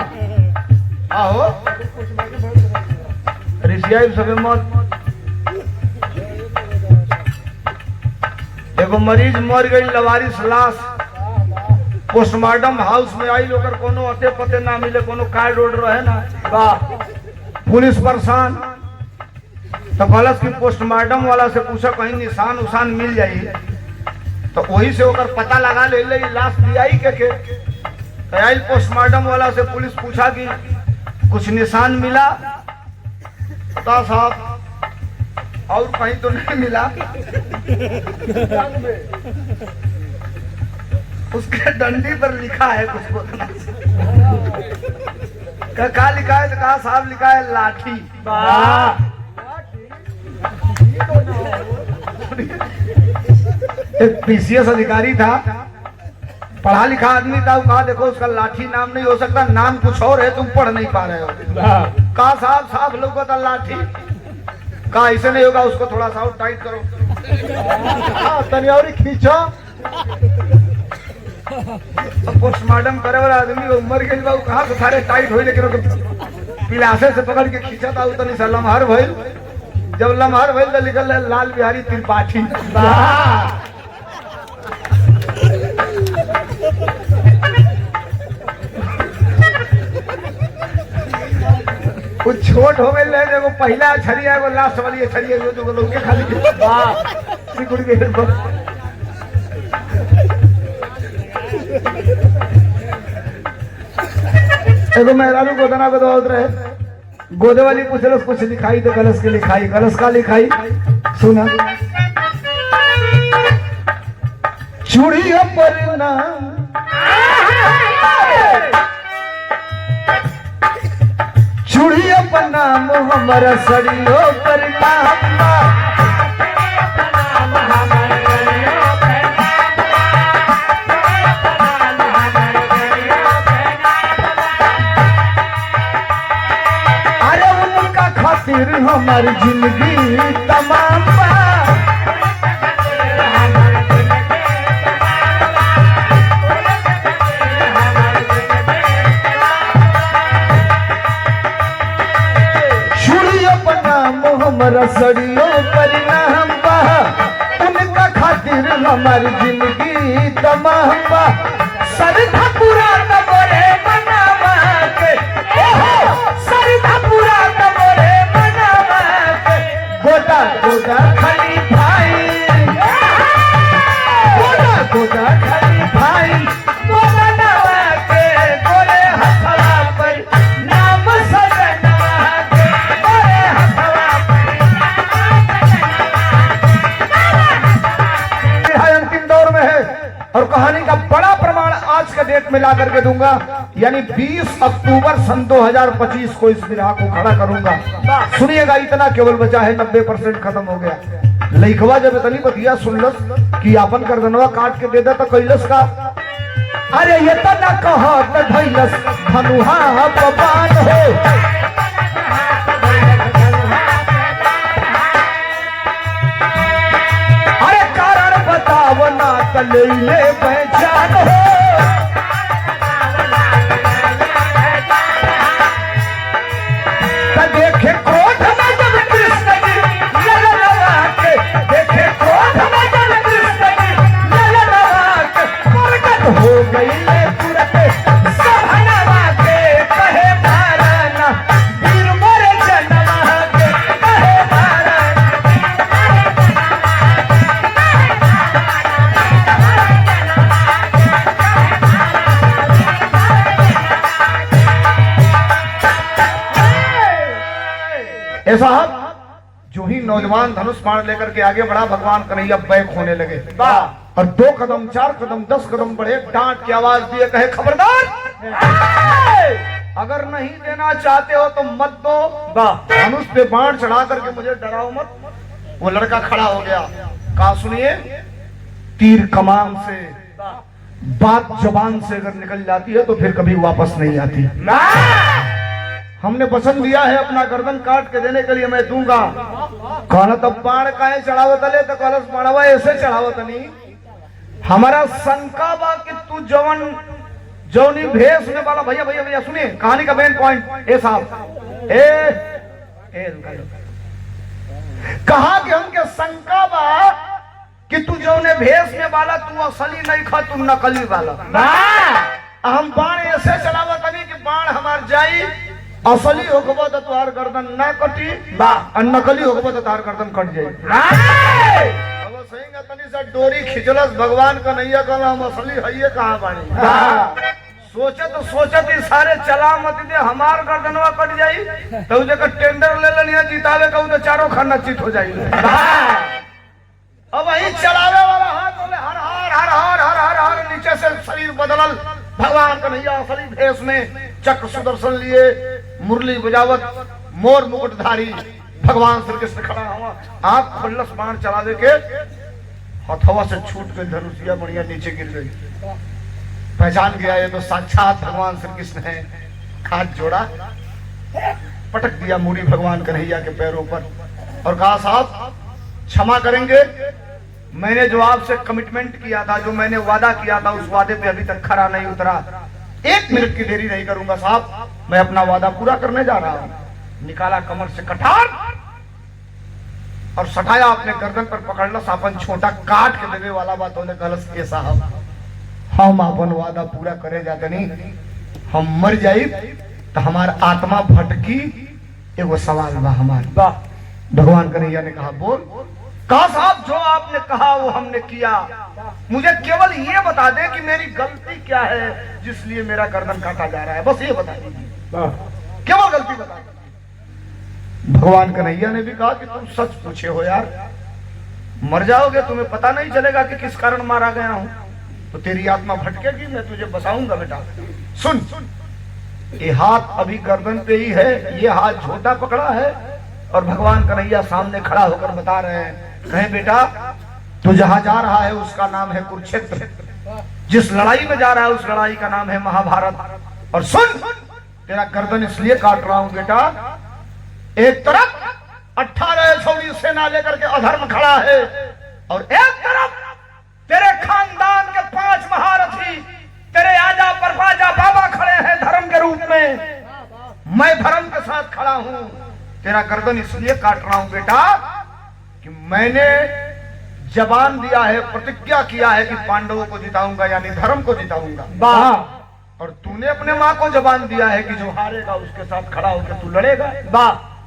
आहो ऋषिया सबे मत। एगो मरीज मर गई लवारिस लाश पोस्टमार्टम हाउस में आई लोग कोनो अते पते ना मिले, कोनो कार्ड रोड रहे ना। वाह। पुलिस परेशान तो कहलस कि पोस्टमार्टम वाला से पूछा कहीं निशान उशान मिल जाई, तो वही से होकर पता लगा ले लाश दियाई के आई। पोस्टमार्टम वाला से पुलिस पूछा कि कुछ निशान मिला, तो साहब और कहीं तो नहीं मिला। उसके डंडी पर लिखा है कुछ क्या लिखा है, तो कहा साहब लिखा है लाठी। एक पीसीएस अधिकारी था, पढ़ा लिखा आदमी था, वो कहा देखो उसका लाठी नाम नहीं हो सकता, नाम कुछ और है, तुम पढ़ नहीं पा रहे हो। कहा साहब साफ लोग था लाठी। कहा ऐसे नहीं होगा, उसको थोड़ा सा और टाइट करो, तनी और खींचो। पोस्टमार्टम करे वाला आदमी मर गई बाबू, कहा तो सारे टाइट हुई, लेकिन पिलासे से पकड़ के खींचा था उतनी सा लम्हार भइल। जब लम्हार भइल तो निकल लाल बिहारी त्रिपाठी। कुछ छोट हो गए ले, देखो पहला छरिया वो लास्ट वाली छरिया जो तो लोग के खाली सिकुड़ के एगो मेहरारू गोदना को दौड़ रहे, गोदे वाली पूछलस कुछ लिखाई, तो गलस के लिखाई, गलस का लिखाई सुना। चूड़िया पर नाम चूड़िया पर नाम हमारा सड़ियो पर नाम। अरे उनका खातिर हमारी जिंदगी तमाम बा। हमारा सड़ियों पर नाम बा, उनका खातिर हमारी जिंदगी तमाम बा। सरधा पूरा तबोरे बनावा के, सरधा पूरा तबोरे बनावा गोदा खली भाई, गोदा खली भाई, गोदा नवा के गोरे हथवा पर नाम सजनवा के, गोरे हथवा पर अंतिम दौर में है और कहानी का बड़ा प्रमाण आज के डेट में ला करके दूंगा, यानी 20 अक्टूबर सन 2025 को इस विवाह को खड़ा करूंगा। सुनिएगा, इतना केवल बचा है, 90% खत्म हो गया। लइकवा जब इतनी बतिया सुनलस कि अपन गर्दनवा काट के दे दे तो कैलस का, अरे ये तो न कहत धैलस धनुहा पवान हो, अरे कारण बताव ना तले पहचान हो, देखे क्रोध में जब कृष्ण जी ललनवा के, देखे क्रोध में जब कृष्ण जी ललनवा के, प्रकट हो गई ले तुरंत सभनवा के, कहे महाराना वीर मोर जनवा के, कहे महाराना ऐसा जो ही नौजवान धनुष बाण लेकर के आगे बढ़ा, भगवान कन्हैया बैक होने लगे और 2 कदम 4 कदम 10 कदम बढ़े, डांट की आवाज दिए, कहे खबरदार, अगर नहीं देना चाहते हो तो मत दो, धनुष पे बाण चढ़ा करके मुझे डराओ मत। वो लड़का खड़ा हो गया, कहा सुनिए, तीर कमान से बात जबान से अगर निकल जाती है तो फिर कभी वापस नहीं आती। हमने पसंद दिया है अपना गर्दन काट के देने के लिए, मैं दूंगा। कहना तब बाण काहे चढ़ावत ले, तो कलश बाणवा ऐसे चढ़ावत नहीं, हमारा शंका बा कि तू जौनी भेष में वाला, भैया भैया भैया सुनिए कहानी का मेन पॉइंट। ए साहब कहा कि हमके शंका बा कि तू जौने भेष में वाला तू असली नहीं खा, तू नकली वाला। हम बाण ऐसे चलावत नहीं कि बाण हमार जाई, असली होगबो तो तुहार गर्दन ना कटी और नकली होगबो तो तुहार गर्दन कट जाई। अब सही का तनी सा डोरी खिंचलस भगवान का नैया, कहला हम असली हइये कहां बानी। सोचत ही सारे चला मत दे, हमार गर्दनवा कट जाई तो जगह टेंडर ले लेनी जीतावे कहूं तो चारों खाना चित हो जाई। अब वही चलावे वाला हाथ बोले हर हर हर हर हर हर हर, नीचे से शरीर बदलल, भगवान कन्हैया असली भेष में चक्र सुदर्शन लिए, मुरली बजावत, मोर मुकुटधारी भगवान श्री कृष्ण खड़ा हुआ, आंख खुल्लस बाण चलावे के, हथवा से छूट के धनुषिया बढ़िया नीचे गिर गई। पहचान गया ये तो साक्षात भगवान श्री कृष्ण है। हाथ जोड़ा, पटक दिया मूरी भगवान कन्हैया के पैरों पर और कहा साहब क्षमा करेंगे, मैंने जो आपसे कमिटमेंट किया था, जो मैंने वादा किया था, उस वादे पे अभी तक खरा नहीं उतरा। 1 मिनट की देरी नहीं करूंगा साहब, मैं अपना वादा पूरा करने जा रहा हूं। निकाला कमर से कटार और सटाया अपने गर्दन पर, पकड़ला सापन छोटा काट के देवे वाला बात होने कलश के साहब, हम अपन वादा पूरा करे जाते नहीं, हम मर जाई तो हमार आत्मा भटकी, एगो सवाल बा हमार। भगवान कन्हैया ने कहा बोल। कहा साहब जो आपने कहा वो हमने किया, मुझे केवल ये बता दे कि मेरी गलती क्या है जिसलिए मेरा गर्दन काटा जा रहा है, बस ये बता दीजिए, केवल गलती बता दीजिए। भगवान कन्हैया ने भी कहा कि तुम सच पूछे हो यार, मर जाओगे तुम्हें पता नहीं चलेगा कि किस कारण मारा गया हूं, तो तेरी आत्मा भटकेगी, मैं तुझे बताऊंगा बेटा। सुन, ये हाथ अभी गर्दन पे ही है, ये हाथ झोटा पकड़ा है और भगवान कन्हैया सामने खड़ा होकर बता रहे हैं, कहे बेटा तू जहां जा रहा है उसका नाम है कुरुक्षेत्र, जिस लड़ाई में जा रहा है उस लड़ाई का नाम है महाभारत। और सुन, तेरा गर्दन इसलिए काट रहा हूं बेटा, एक तरफ 18 छौड़ी सेना लेकर के अधर्म खड़ा है और एक तरफ तेरे खानदान के 5 महारथी तेरे आजा परवाजा बाबा खड़े हैं धर्म के रूप में, मैं धर्म के साथ खड़ा हूं। तेरा गर्दन इसलिए काट रहा हूं बेटा कि मैंने जबान दिया है, प्रतिज्ञा किया है कि पांडवों को जिताऊंगा, यानी धर्म को जिताऊंगा। और तूने अपने माँ को जबान दिया है कि जो हारेगा उसके साथ खड़ा होकर तू लड़ेगा।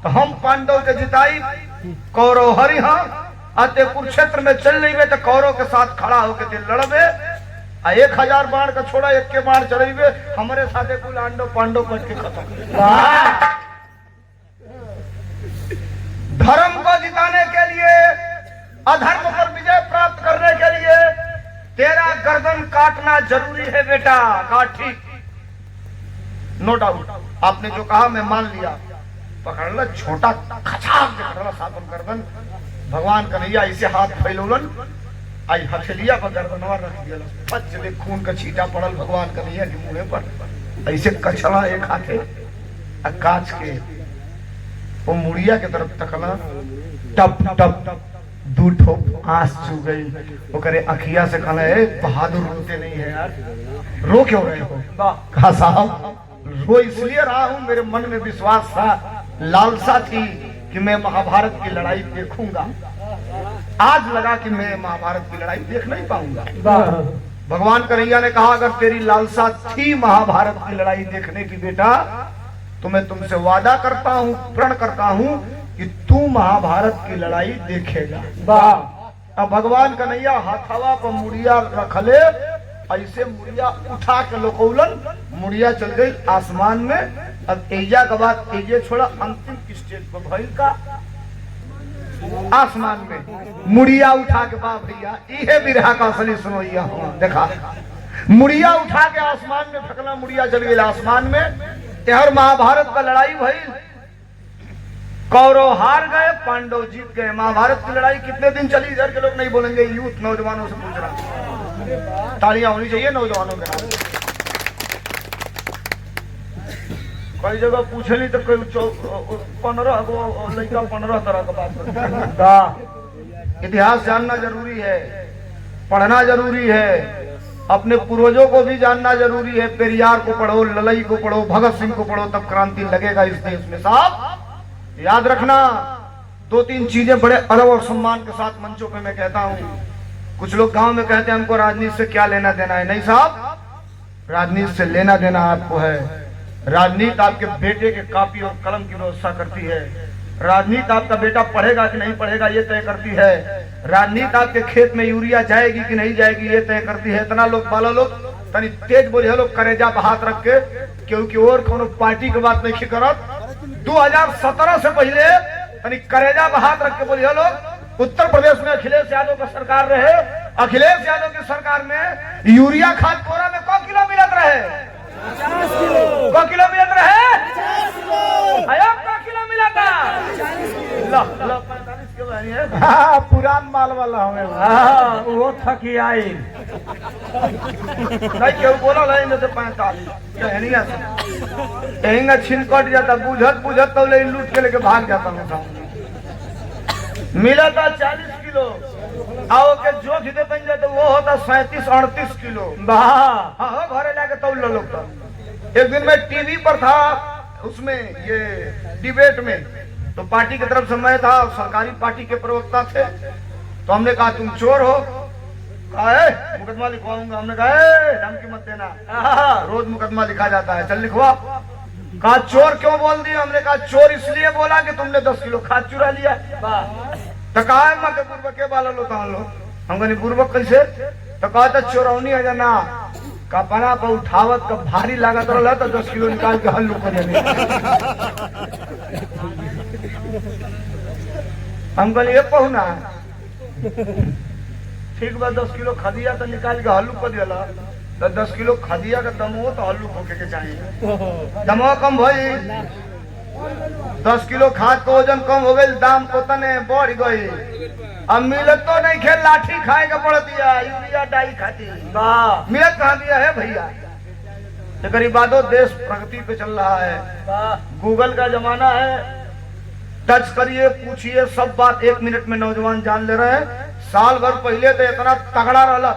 तो हम पांडव के जिताई, कौरव हरिहा अते कुरुक्षेत्र में चल रही तो कौरव के साथ खड़ा होके ते लड़बे आ 1000 बाण का छोड़ा एक के बाण चढ़ेबे हमारे साथे कुल आंडो पांडो कट के खत्म। धर्म को जिताने के लिए अधर्म पर विजय प्राप्त करने के लिए तेरा गर्दन काटना जरूरी है बेटा। कहा ठीक, नो डाउट, आपने जो कहा मैं मान लिया। पकड़ ला छोटा खचाक पकड़ ला सातन गर्दन। भगवान कन्हैया इसे हाथ फैलोलन आई हथेलिया पर गर्दनवा रख दिया। पच ले खून का छींटा पड़ल भगवान कन्हैया के मुंह पर। ऐसे कछड़ा एक हाथे काच के वो मुड़िया के तरफ तकला। टप टप टप दू ठोप आंस चू गई। वो करे अखिया से कहना है बहादुर रोते नहीं है यार, रो क्यों रहे हो? कहा साहब रो इसलिए रहा हूं, मेरे मन में विश्वास था, लालसा थी कि मैं महाभारत की लड़ाई देखूंगा। आज लगा कि मैं महाभारत की लड़ाई देख नहीं पाऊंगा। भगवान कन्हैया ने कहा अगर तेरी लालसा थी महाभारत की लड़ाई देखने की बेटा तो मैं तुमसे वादा करता हूं, प्रण करता हूं कि तू महाभारत की लड़ाई देखेगा। अब भगवान कन्हैया हाथावा पर मुड़िया रखले, ऐसे मुड़िया उठा के लोकौलन, मुड़िया चल गई आसमान में। अब एजा के बाद एजे छोड़ा अंतिम स्टेज पर भइल का आसमान में मुड़िया उठा के बाप भैया इहे बिरहा का असली सुनोइया हुआ। देखा मुड़िया उठा के आसमान में फेंकना, मुड़िया चल गई आसमान में। हर महाभारत का लड़ाई भइल, कौरव हार गए, पांडव जीत गए। महाभारत की लड़ाई कितने दिन चली इधर के लोग नहीं बोलेंगे, यूथ नौजवानों से पूछ रहा। तालियां होनी चाहिए नौजवानों के नाम। कई जगह पूछे नहीं तो कोई 15 लड़का 15 तरह का बात करता। इतिहास जानना जरूरी है, पढ़ना जरूरी है, अपने पूर्वजों को भी जानना जरूरी है। पेरियार को पढ़ो, ललई को पढ़ो, भगत सिंह को पढ़ो, तब क्रांति लगेगा इस देश में। साहब याद रखना 2-3 चीजें बड़े अदब और सम्मान के साथ मंचों पे मैं कहता हूँ। कुछ लोग गांव में कहते हैं हमको राजनीति से क्या लेना देना है। नहीं साहब, राजनीति से लेना देना आपको है। राजनीति आपके बेटे के कॉपी और कलम की व्यवस्था करती है। राजनीति आपका बेटा पढ़ेगा कि नहीं पढ़ेगा ये तय करती है। राजनीति आपके खेत में यूरिया जाएगी कि नहीं जाएगी ये तय करती है। इतना लोग बाला लोग तनी तेज बोले लोग करेजा पर हाथ रख के, क्योंकि और कोनो पार्टी के बात नहीं करत। 2017 से पहले तनी करेजा पर हाथ रख के बोलिए लोग, उत्तर प्रदेश में अखिलेश यादव का सरकार रहे, अखिलेश यादव की सरकार में यूरिया खाद कोरा में क किलो मिलत रहे, 50 किलो मिलत रहे, 50 किलो मिला था। 45 के बनी है। हाँ, पुरान माल वाला हमें। हाँ, वो थकी आई नहीं क्यों बोला लाइन से 45 कहेंगे छीन कट जाता, बुझत बुझत तो ले लूट के लेके भाग जाता हूँ। मिला था 40 किलो, आओ के जो खिदे बन जाते वो होता 37-38 किलो। हाँ घरे लाके तो लोग था। एक दिन मैं टीवी पर था, उसमें ये डिबेट में, तो पार्टी की तरफ से मैं था, सरकारी पार्टी के प्रवक्ता थे। तो हमने कहा तुम चोर हो, कहा मुकदमा लिखवाऊंगा। हमने कहा धमकी मत देना, रोज मुकदमा लिखा जाता है, चल लिखवा। कहा चोर क्यों बोल दिया? हमने कहा चोर इसलिए बोला कि तुमने 10 किलो खाद चुरा लिया। तो कहा मैं पूर्वक के बाल लो हम कहनी पूर्वक कैसे? तो कहा था चोरौनी है ना, कपड़ा पर उठावत का भारी लागत रहा तो 10 किलो निकाल के हल्लू कर हम कहलिए पहुना ठीक बा, 10 किलो खदिया तो निकाल के हल्लू कर दिया। तो 10 किलो खदिया का दम हो तो हल्लू होके के चाहिए, दमो कम भाई। 10 किलो खाद का वजन कम हो गई, दाम उतने बढ़ गई। अब मिलत तो नहीं खेल, लाठी खाए का पड़ दिया, यूरिया डाई खाती मिलत कहाँ दिया है भैया। गरीबादो देश प्रगति पे चल रहा है, गूगल का जमाना है, टच करिए पूछिए सब बात 1 मिनट में नौजवान जान ले रहे हैं। साल भर पहले तो इतना तगड़ा रहा,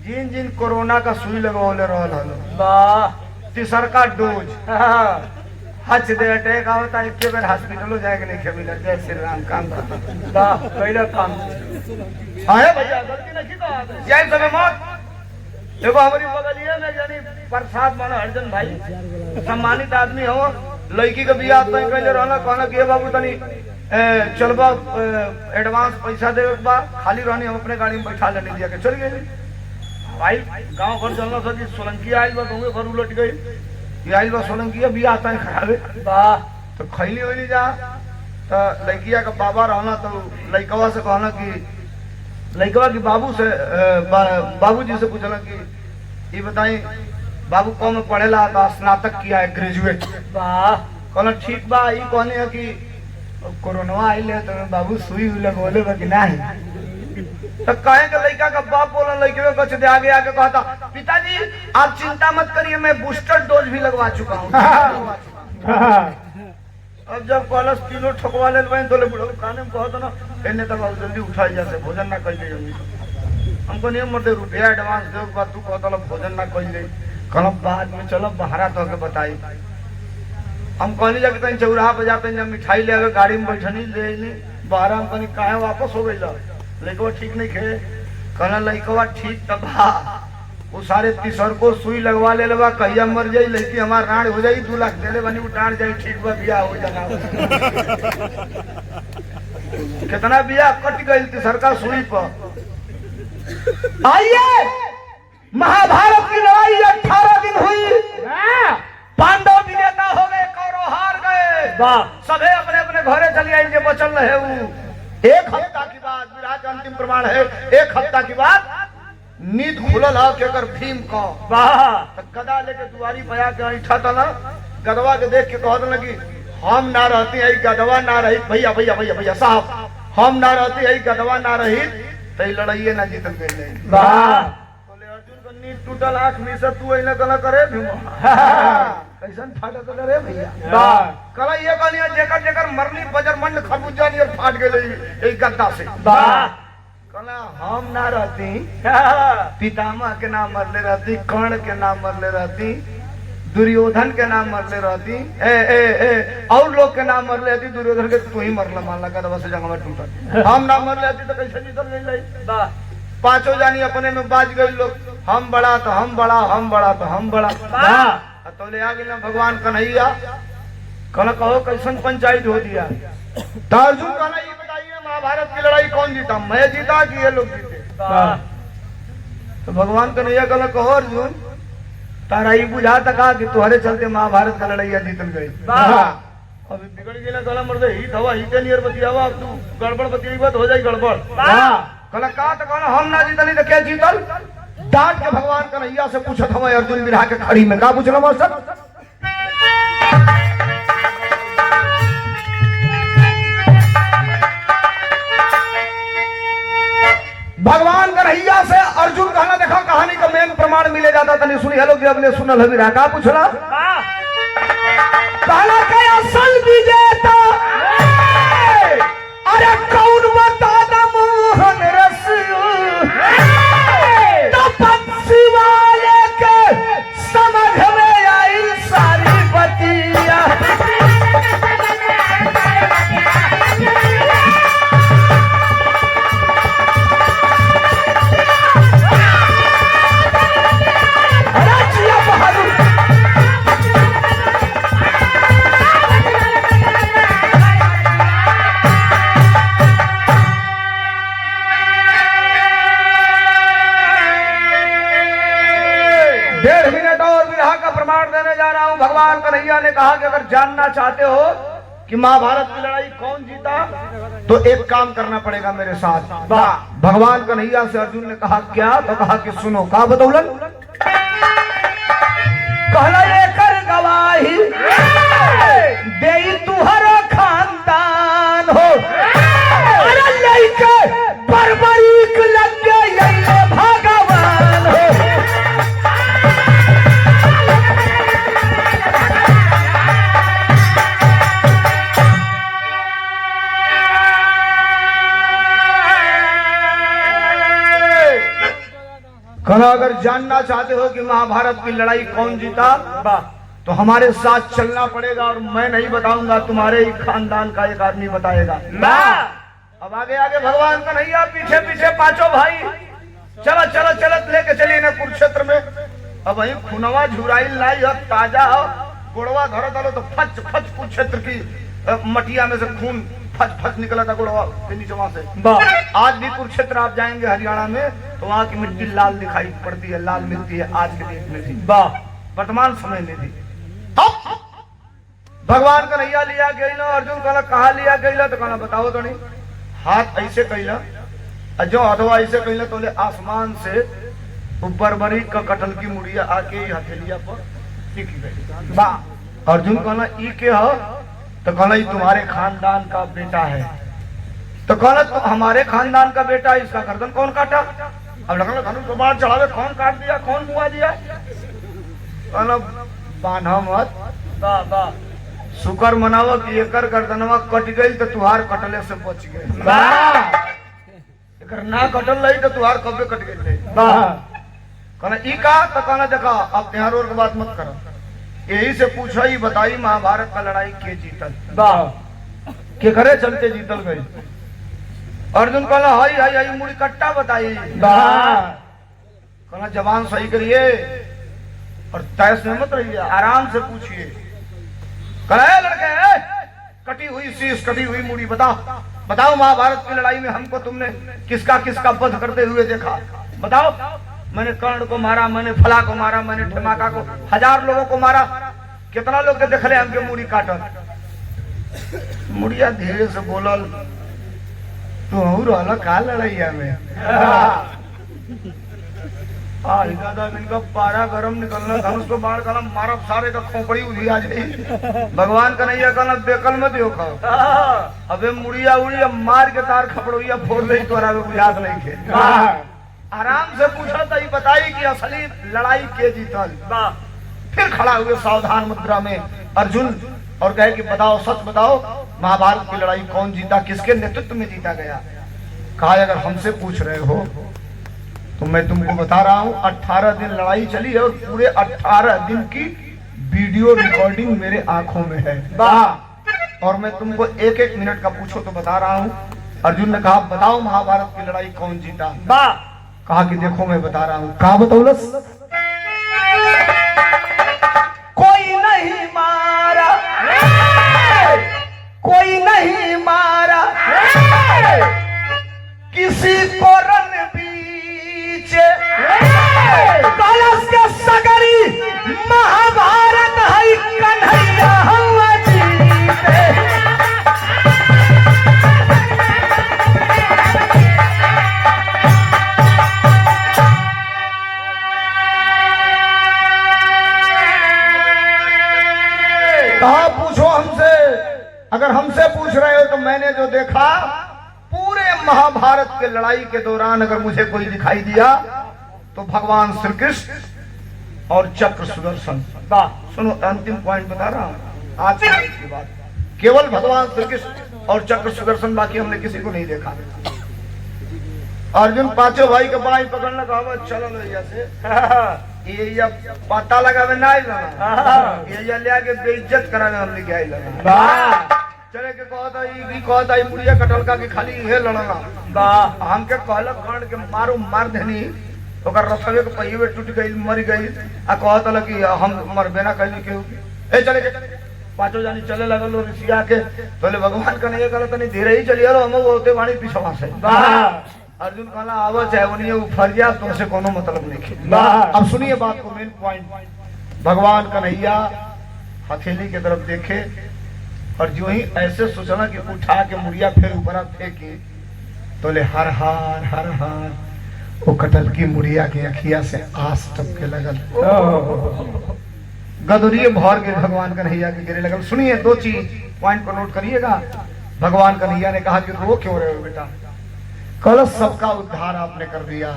जिन जिन कोरोना का सुई लगवाले रहा, तीसर का डोज हच दे अटैक आवता, एक बेर हॉस्पिटल हो जाएगा नहीं मिला। जय श्री राम काम करता पहले काम है भैया, गलती नहीं तो जय समय मौत। देखो हमारी बगलिए में यानी प्रसाद मानो हरजन भाई सम्मानित आदमी हो, लड़की का बियाह तो कहले रहना, कहना कि बाबू तनी चलबा एडवांस पैसा दे बा, खाली रहनी हम अपने गाड़ी में बैठा लेने दिया के चल गए भाई। गांव घर चलना सर सोलंकी आयल बा, गाँव घर उलट गई, ये आयल बा सोलंकी भी आता है खराबे वाह। तो खैली वैली जा तो लड़किया का बाबा रहना, तो लड़कवा से कहना कि लड़कवा की बाबू से बाबूजी से पूछना कि ये बताई बाबू कौन में पढ़ेला, तो स्नातक किया है, ग्रेजुएट वाह। कहना ठीक बा। ये कहने है कि कोरोना आइल है तो बाबू सुई लगोले बा कि नहीं, तो कहे के लड़का का बाप बोला लड़के को दे आगे आगे कहता पिताजी आप चिंता मत करिए मैं बूस्टर डोज भी लगवा चुका हूँ। अब जब कॉलेज तीनों ठोकवा ले तो बुढ़ो काने में कहता ना कहने तक जल्दी उठाई जाते भोजन ना कर ले हमको नहीं मरते रुपया एडवांस दे बात तू कहता भोजन ना कर ले कल बाद में चलो बहरा तो बताई। हम कहनी जाके कहीं चौराहा पे जाते जब मिठाई ले आगे गाड़ी में बैठनी ले बाहर हम कहीं काहे वापस हो गई लड़कवा ठीक नहीं खे कहना लड़कवा ठीक तब वो सारे तीसर को सुई लगवा ले लेवा कहिया मर जाई लड़की हमार राण हो जाई 2 लाख दे ले बनी उठाड़ जाई ठीक बा बियाह हो जाना। कितना बियाह कट गई तीसर का सुई पर। आइए महाभारत की लड़ाई 18 दिन हुई, पांडव विजेता हो गए, कौरव हार गए, सभी अपने अपने घरे चले आए जो बचल रहे। एक हफ्ता की बात विराट अंतिम प्रमाण है, एक हफ्ता की बात नींद खुलल है के कर भीम को वाह गदा लेके दुआरी पे आके ऐठा था ना गदवा के देख के कहत लगी हम ना रहती है गदवा ना रही भैया भैया भैया भैया साहब हम ना रहती है गदवा ना रही तो लड़ाइए ना जीतल गए वाह। बोले अर्जुन को नींद टूटल आंख में से तू ऐना कला करे भीम कैसन फाटा तो रे भैया वाह। कला ये कहनी जेकर जेकर मरनी बजरमंड खरबूजा नियर फाट गेले ए गद्दा से वाह। कला हम ना रहती पितामह के नाम मरले रहती, कर्ण के नाम मरले रहती, दुर्योधन के नाम मरले रहती, और लोग के नाम मरले रहती, दुर्योधन के तू ही मरला मान लगा तो बस जगह में टूटा हम नाम मरले रहती तो कैसे जीतल नहीं वाह। पांचों जानी अपने में बाज गई लोग हम बड़ा तो हम बड़ा हम बड़ा तो हम बड़ा वाह। तो ले आ गया भगवान कन्हैया कहना कहो कैसन पंचायत हो दिया। तो अर्जुन कहना ये बताइए महाभारत की लड़ाई कौन जीता, मैं जीता कि ये लोग जीते। तो भगवान कन्हैया कहना कहो अर्जुन तारा ये बुझा तका कि तुम्हारे चलते महाभारत का लड़ाइया जीतल गई अभी बिगड़ गया कहला मर्दे ही दवा ही के नियर बतियावा अब तू गड़बड़ बतियाई तो हो जाई गड़बड़ कहला का तो कहना हम ना जीतली तो क्या जीतल। डांट के भगवान कन्हैया से पूछत हमें अर्जुन बिरहा के खड़ी में का पूछला मास्टर। भगवान कन्हैया से अर्जुन कहना देखा कहानी का मेन प्रमाण मिले जाता तनी सुनी हेलो जब ने सुनल हबी रहा का पूछला कहला के असल विजेता अरे कौन बता दा मोहन रसियो तपस्वी वाले के समझ में आई सारी बतिया। भगवान कन्हैया ने कहा कि अगर जानना चाहते हो कि महाभारत की लड़ाई कौन जीता तो एक काम करना पड़ेगा मेरे साथ। भगवान कन्हैया से अर्जुन ने कहा क्या, तो कहा कि सुनो का बतौलन कहला ये कर गवाही दे तुहरा खानदान हो अरे लइके बर्बरीक लग गए भगवान हो। कहना अगर जानना चाहते हो कि महाभारत की लड़ाई कौन जीता तो हमारे साथ चलना पड़ेगा और मैं नहीं बताऊंगा तुम्हारे ही खानदान का एक आदमी बताएगा। अब आगे आगे भगवान कन्हैया पीछे पीछे पांचों भाई चला चला चलत लेके चलिए ना कुरुक्षेत्र में। अब वही खुनवा झुराइल लाई अब ताजा हो गोड़वा धरो डालो तो फच फच कुरुक्षेत्र की मटिया में से खून फस फस निकला था गुड़वा के नीचे वहां से। वाह आज भी कुरुक्षेत्र आप जाएंगे हरियाणा में तो वहाँ की मिट्टी लाल दिखाई पड़ती है, लाल मिलती है आज के डेट में भी, वाह वर्तमान समय में भी। तब भगवान का नैया लिया गई, अर्जुन कहला कहा लिया गई, तो कहना बताओ तो नहीं। हाथ ऐसे कैला जो अथवा ऐसे कैला तो ले आसमान से ऊपर बरी का कटल की मुड़िया आके हथेलिया पर टिक गई। वाह अर्जुन कहना ई के हो, तो कहना ये तुम्हारे खानदान का बेटा है। तो कहना तो हमारे खानदान का बेटा है, इसका गर्दन कौन काटा? अब लगना धनुष को बाढ़ चढ़ावे कौन काट दिया, कौन मुआ दिया? कहना बांधा मत, वाह वाह शुक्र मनावा कि एकर गर्दनवा कट गई तो तुहार कटले से बच गए। वाह एकर ना कटल रही तो तुहार कब्बे कट गई। वाह कहना ई का, तो कहना देखा अब यहाँ रोड की बात मत करो, यही से पूछो ही बताई महाभारत का लड़ाई के जीतल? वाह के करे चलते जीतल गई? अर्जुन कहला हाई हाई हाई मुड़ी कट्टा बताई। वाह कहना जवान सही करिए और तैस में मत रहिए, आराम से पूछिए। कहला लड़के कटी हुई शीश कटी हुई मुड़ी बताओ, बताओ महाभारत की लड़ाई में हमको तुमने किसका किसका वध करते हुए देखा? बताओ। मैंने कर्ण को मारा, मैंने फला को मारा, मैंने ठमाका को, 1000 लोगों को मारा, कितना लोग के देखले हमके मुड़ी काटल? मुड़िया धीरे से बोलल तू रहला का लड़ाइया में? दादा इनका पारा गरम निकलना, धनुष को बाढ़ कलम मारा सारे का खोपड़ी उधिया जाई। भगवान का नैया कहना बेकल मत हो खाओ, अबे मुड़िया उड़िया मार के तार खपड़ोइया फोड़ ले तोरा में बुझात नहीं के। आराम से पूछा तो बताई कि असली लड़ाई के जीतल? फिर खड़ा हुए सावधान मुद्रा में अर्जुन और कहे कि बताओ सच बताओ महाभारत की लड़ाई कौन जीता, किसके नेतृत्व में जीता गया? कहा अगर हमसे पूछ रहे हो तो मैं तुमको बता रहा हूँ 18 दिन लड़ाई चली है और पूरे 18 दिन की वीडियो रिकॉर्डिंग मेरे आंखों में है। और मैं तुमको एक एक मिनट का पूछो तो बता रहा हूँ। अर्जुन ने कहा बताओ महाभारत की लड़ाई कौन जीता? कहा कि देखो मैं बता रहा हूँ। कहा बतौलस? कोई नहीं मारा, कोई नहीं मारा किसी को रणबीचे, कलश के सगरी महाभारत है कन्हैया हम जीते। कहा पूछो हमसे, अगर हमसे पूछ रहे हो तो मैंने जो देखा पूरे महाभारत के लड़ाई के दौरान अगर मुझे कोई दिखाई दिया तो भगवान श्री कृष्ण और चक्र सुदर्शन। सुनो अंतिम पॉइंट बता रहा हूँ आज की बात, केवल भगवान श्री कृष्ण और चक्र सुदर्शन, बाकी हमने किसी को नहीं देखा। अर्जुन पांचों भाई के बाई पकड़ना कहा चलो भैया से ये पता लगावे ना ये ले आके बेइज्जत करावे हमने क्या लगा चले के कहता ये मुड़िया कटल का के खाली ये लड़ना हमके कहल कर्ण के मारो मार देनी ओकर रथवे के पहिए टूट गई मर गई आ कहता कि हम मर बेना कहली के ए चले के पांचों जानी चले लगल ऋषिया के पहले भगवान का नहीं कहला तनी धीरे ही चलिए हम होते वाणी पिछवा से। अर्जुन कहला आवो चाहे उन्हें उफर गया तुमसे कोनो मतलब नहीं। अब सुनिए बात को, मेन पॉइंट। भगवान कन्हैया हथेली की तरफ देखे और जो ही ऐसे सोचना कि उठा के मुड़िया फिर ऊपर फेंके तो ले हर हार हर हार वो कटल की मुड़िया के अखिया से आस टपके लगल, गदुरिये भर के भगवान कन्हैया के गिरे लगल। सुनिए दो चीज पॉइंट को नोट करिएगा। भगवान कन्हैया ने कहा कि रो क्यों रहे हो बेटा? कल सबका उद्धार आपने कर दिया,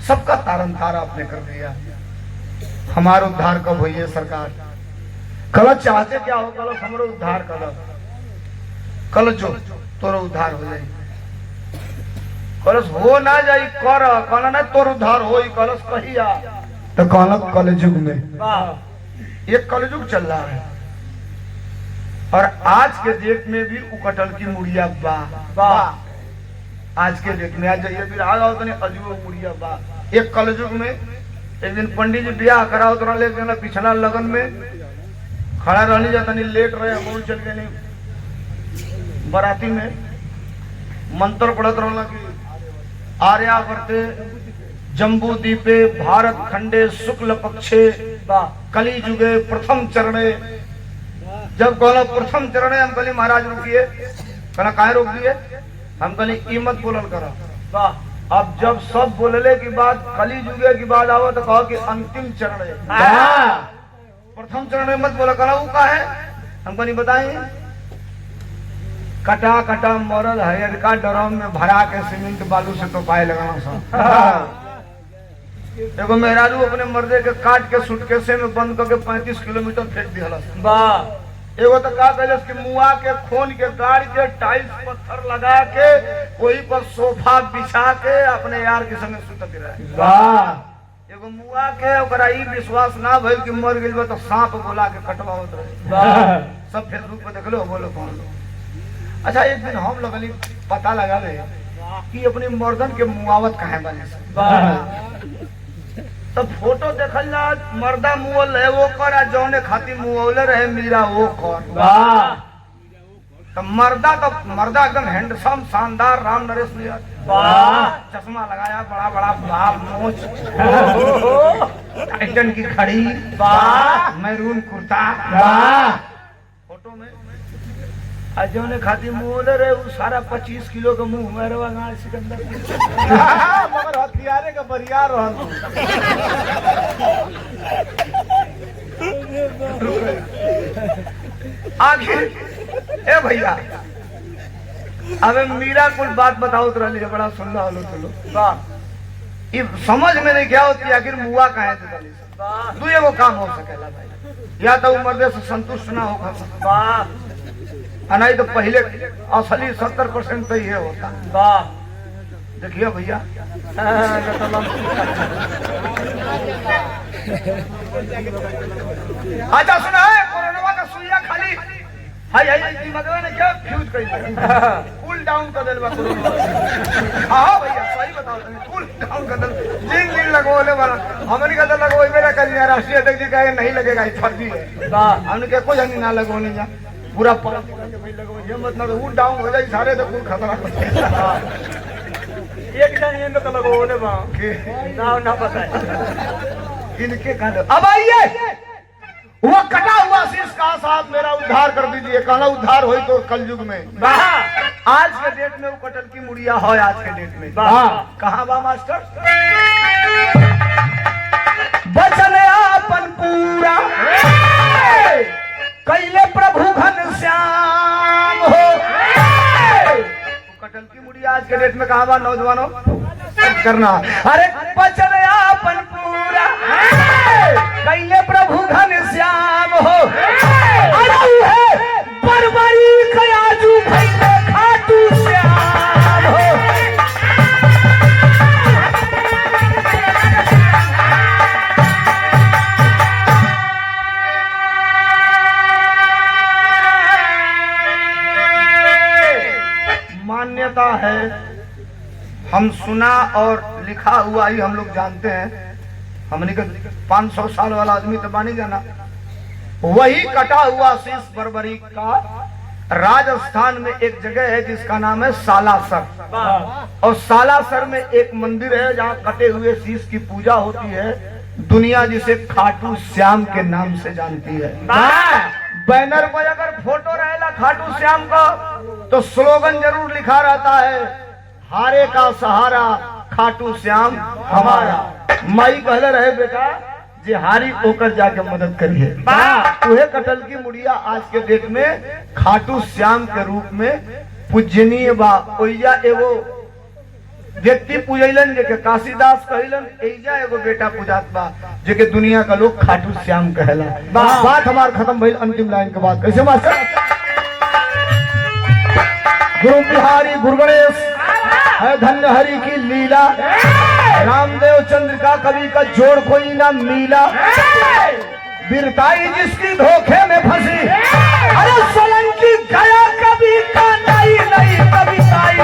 सबका तारन तार आपने कर दिया, हमारा उद्धार कब हुई है सरकार? कल चाहते क्या हो? कल हमारा उद्धार कर, कल जो तोरा उद्धार हो जाए, कलश हो ना जाई कर कल ना तोर उद्धार हो कलश कहिया तो कल कलयुग में। ये कलयुग चल रहा है और आज के डेट में भी उकटल की मुड़िया बा आज के डेट में आज जाइए फिर आ जाओ तो अजूब मुड़िया बा। एक कलयुग में एक दिन पंडित जी ब्याह कराओ तो लेके पिछला लगन में खड़ा रहने जाता नहीं लेट रहे हम चल के नहीं बराती में मंत्र पढ़त रहला कि आर्यावर्ते जम्बू द्वीपे भारत खंडे शुक्ल पक्षे कली जुगे प्रथम चरणे। जब कहला प्रथम चरणे हम कहली महाराज रुकिए, कहना काहे रोक दिए? हम कहली ई मत बोलल करा। अब जब सब बोलले की बात कली जुगे की बात आवो तो कहो कि अंतिम चरण है, प्रथम चरण में मत बोला। करा वो का है? हम कहली बताइए। कटा कटा मरल हरियर का ड्रम में भरा के सीमेंट बालू से तो पाए लगाना सब। एगो मेहरारू अपने मर्दे के काट के सूटकेसे में बंद करके 35 किलोमीटर फेंक दिया। वाह। एगो तो का कहले कि मुआ के खोन के गाड़ के टाइल्स पत्थर लगा के वही पर सोफा बिछा के अपने यार के संगे सुतत रहे। वाह। एगो मुआ के ओकरा ई विश्वास ना भइल कि मर गेल बा तो सांप बोला के कटवावत रहे। वाह। सब फेसबुक पे देखलो बोलो कौन लोग। अच्छा एक दिन हम लगली पता लगा ले कि अपने मर्दन के मुआवत कहां बने से। वाह। तब फोटो देखल जा मर्दा मुअल है वो कर जौने खातिर मुअले रहे मीरा वो कर। वाह। तो मर्दा एकदम हैंडसम शानदार राम नरेश मीरा। वाह। चश्मा लगाया बड़ा बड़ा बाल मोछ, टाइटन की खड़ी। वाह। मैरून कुर्ता। वाह। फोटो में आज जौने खातिर मुअले रहे वो सारा 25 किलो का मुंह मेरवा गाड़ सिकंदर मगर हथियारे का बरियार रहल। आखिर ए भैया अबे मीरा कुछ बात बताओ तो रही बड़ा सुनना हलो चलो। वाह। ये समझ में नहीं क्या होती आखिर मुआ कहे थे। तू एगो काम हो सकेला भाई, या तो मर्दे से संतुष्ट ना होगा। वाह। नहीं तो पहले असली 70% तो ये होता। वाह। देखिए भैया अच्छा सुना है कोरोना का सुइया खाली हाय हाय दिमाग ने क्या फ्यूज कर कूल डाउन कर देल बा कोरोना। हां भैया सही बताओ तनी कूल डाउन कर देल। जिन दिन लगोले वाला हमनी का तो लगोई मेरा कल राष्ट्रीय अध्यक्ष जी कहे नहीं लगेगा ये फर्जी है। वाह। हमने के कोई नहीं ना लगोने जा पूरा पाल के भाई लगो ये मत ना कूल डाउन हो जाए सारे तो कूल खतरा। एक जन ये तो लगोले बा ना ना पता है इनके का। अब आइए वो कटा हुआ शीश का साथ मेरा उद्धार कर दीजिए। कहना उद्धार होई तो कलयुग में। आज के डेट में वो कटल की मुड़िया है आज के डेट में। कहाँ बा मास्टर? बचन आपन पूरा कैले प्रभु घन श्याम हो। कटल की मुड़िया आज के डेट में कहाँ बा नौजवानों? करना अरे बचन आपन पूरा कैले प्रभु घन श्याम हो। अरे परवरी कयाजू भैले खाटू श्याम हो। मान्यता है हम सुना और लिखा हुआ ही हम लोग जानते हैं। हमने का 500 साल वाला आदमी तो बानी जाना। वही कटा हुआ शीश बरबरी का राजस्थान में एक जगह है जिसका नाम है सालासर। और सालासर में एक मंदिर है जहाँ कटे हुए शीश की पूजा होती है। दुनिया जिसे खाटू श्याम के नाम से जानती है। बैनर पर अगर फोटो रहेला खाटू श्याम का तो स्लोगन जरूर लिखा रहता है हारे का सहारा खाटू श्याम हमारा। माई कहले रहे बेटा जे हारी होकर जाके मदद करिए। तुहे कटल की मुड़िया आज के डेट में खाटू श्याम के रूप में पूजनीय बा। ओइया एगो व्यक्ति पूजैलन जेके काशीदास कहलन, एइजा एगो बेटा पूजात बा जेके दुनिया का लोग खाटू श्याम कहला। बात हमार खत्म भइल। अंतिम लाइन के बाद कैसे मास्टर? गुरु बिहारी गुरु गणेश है धन्य हरि की लीला। रामदेव चंद्रिका कवि का जोड़ कोई ना मिला। वीरताई जिसकी धोखे में फंसी, अरे सोलंकी गया कभी का नहीं नहीं कविताई।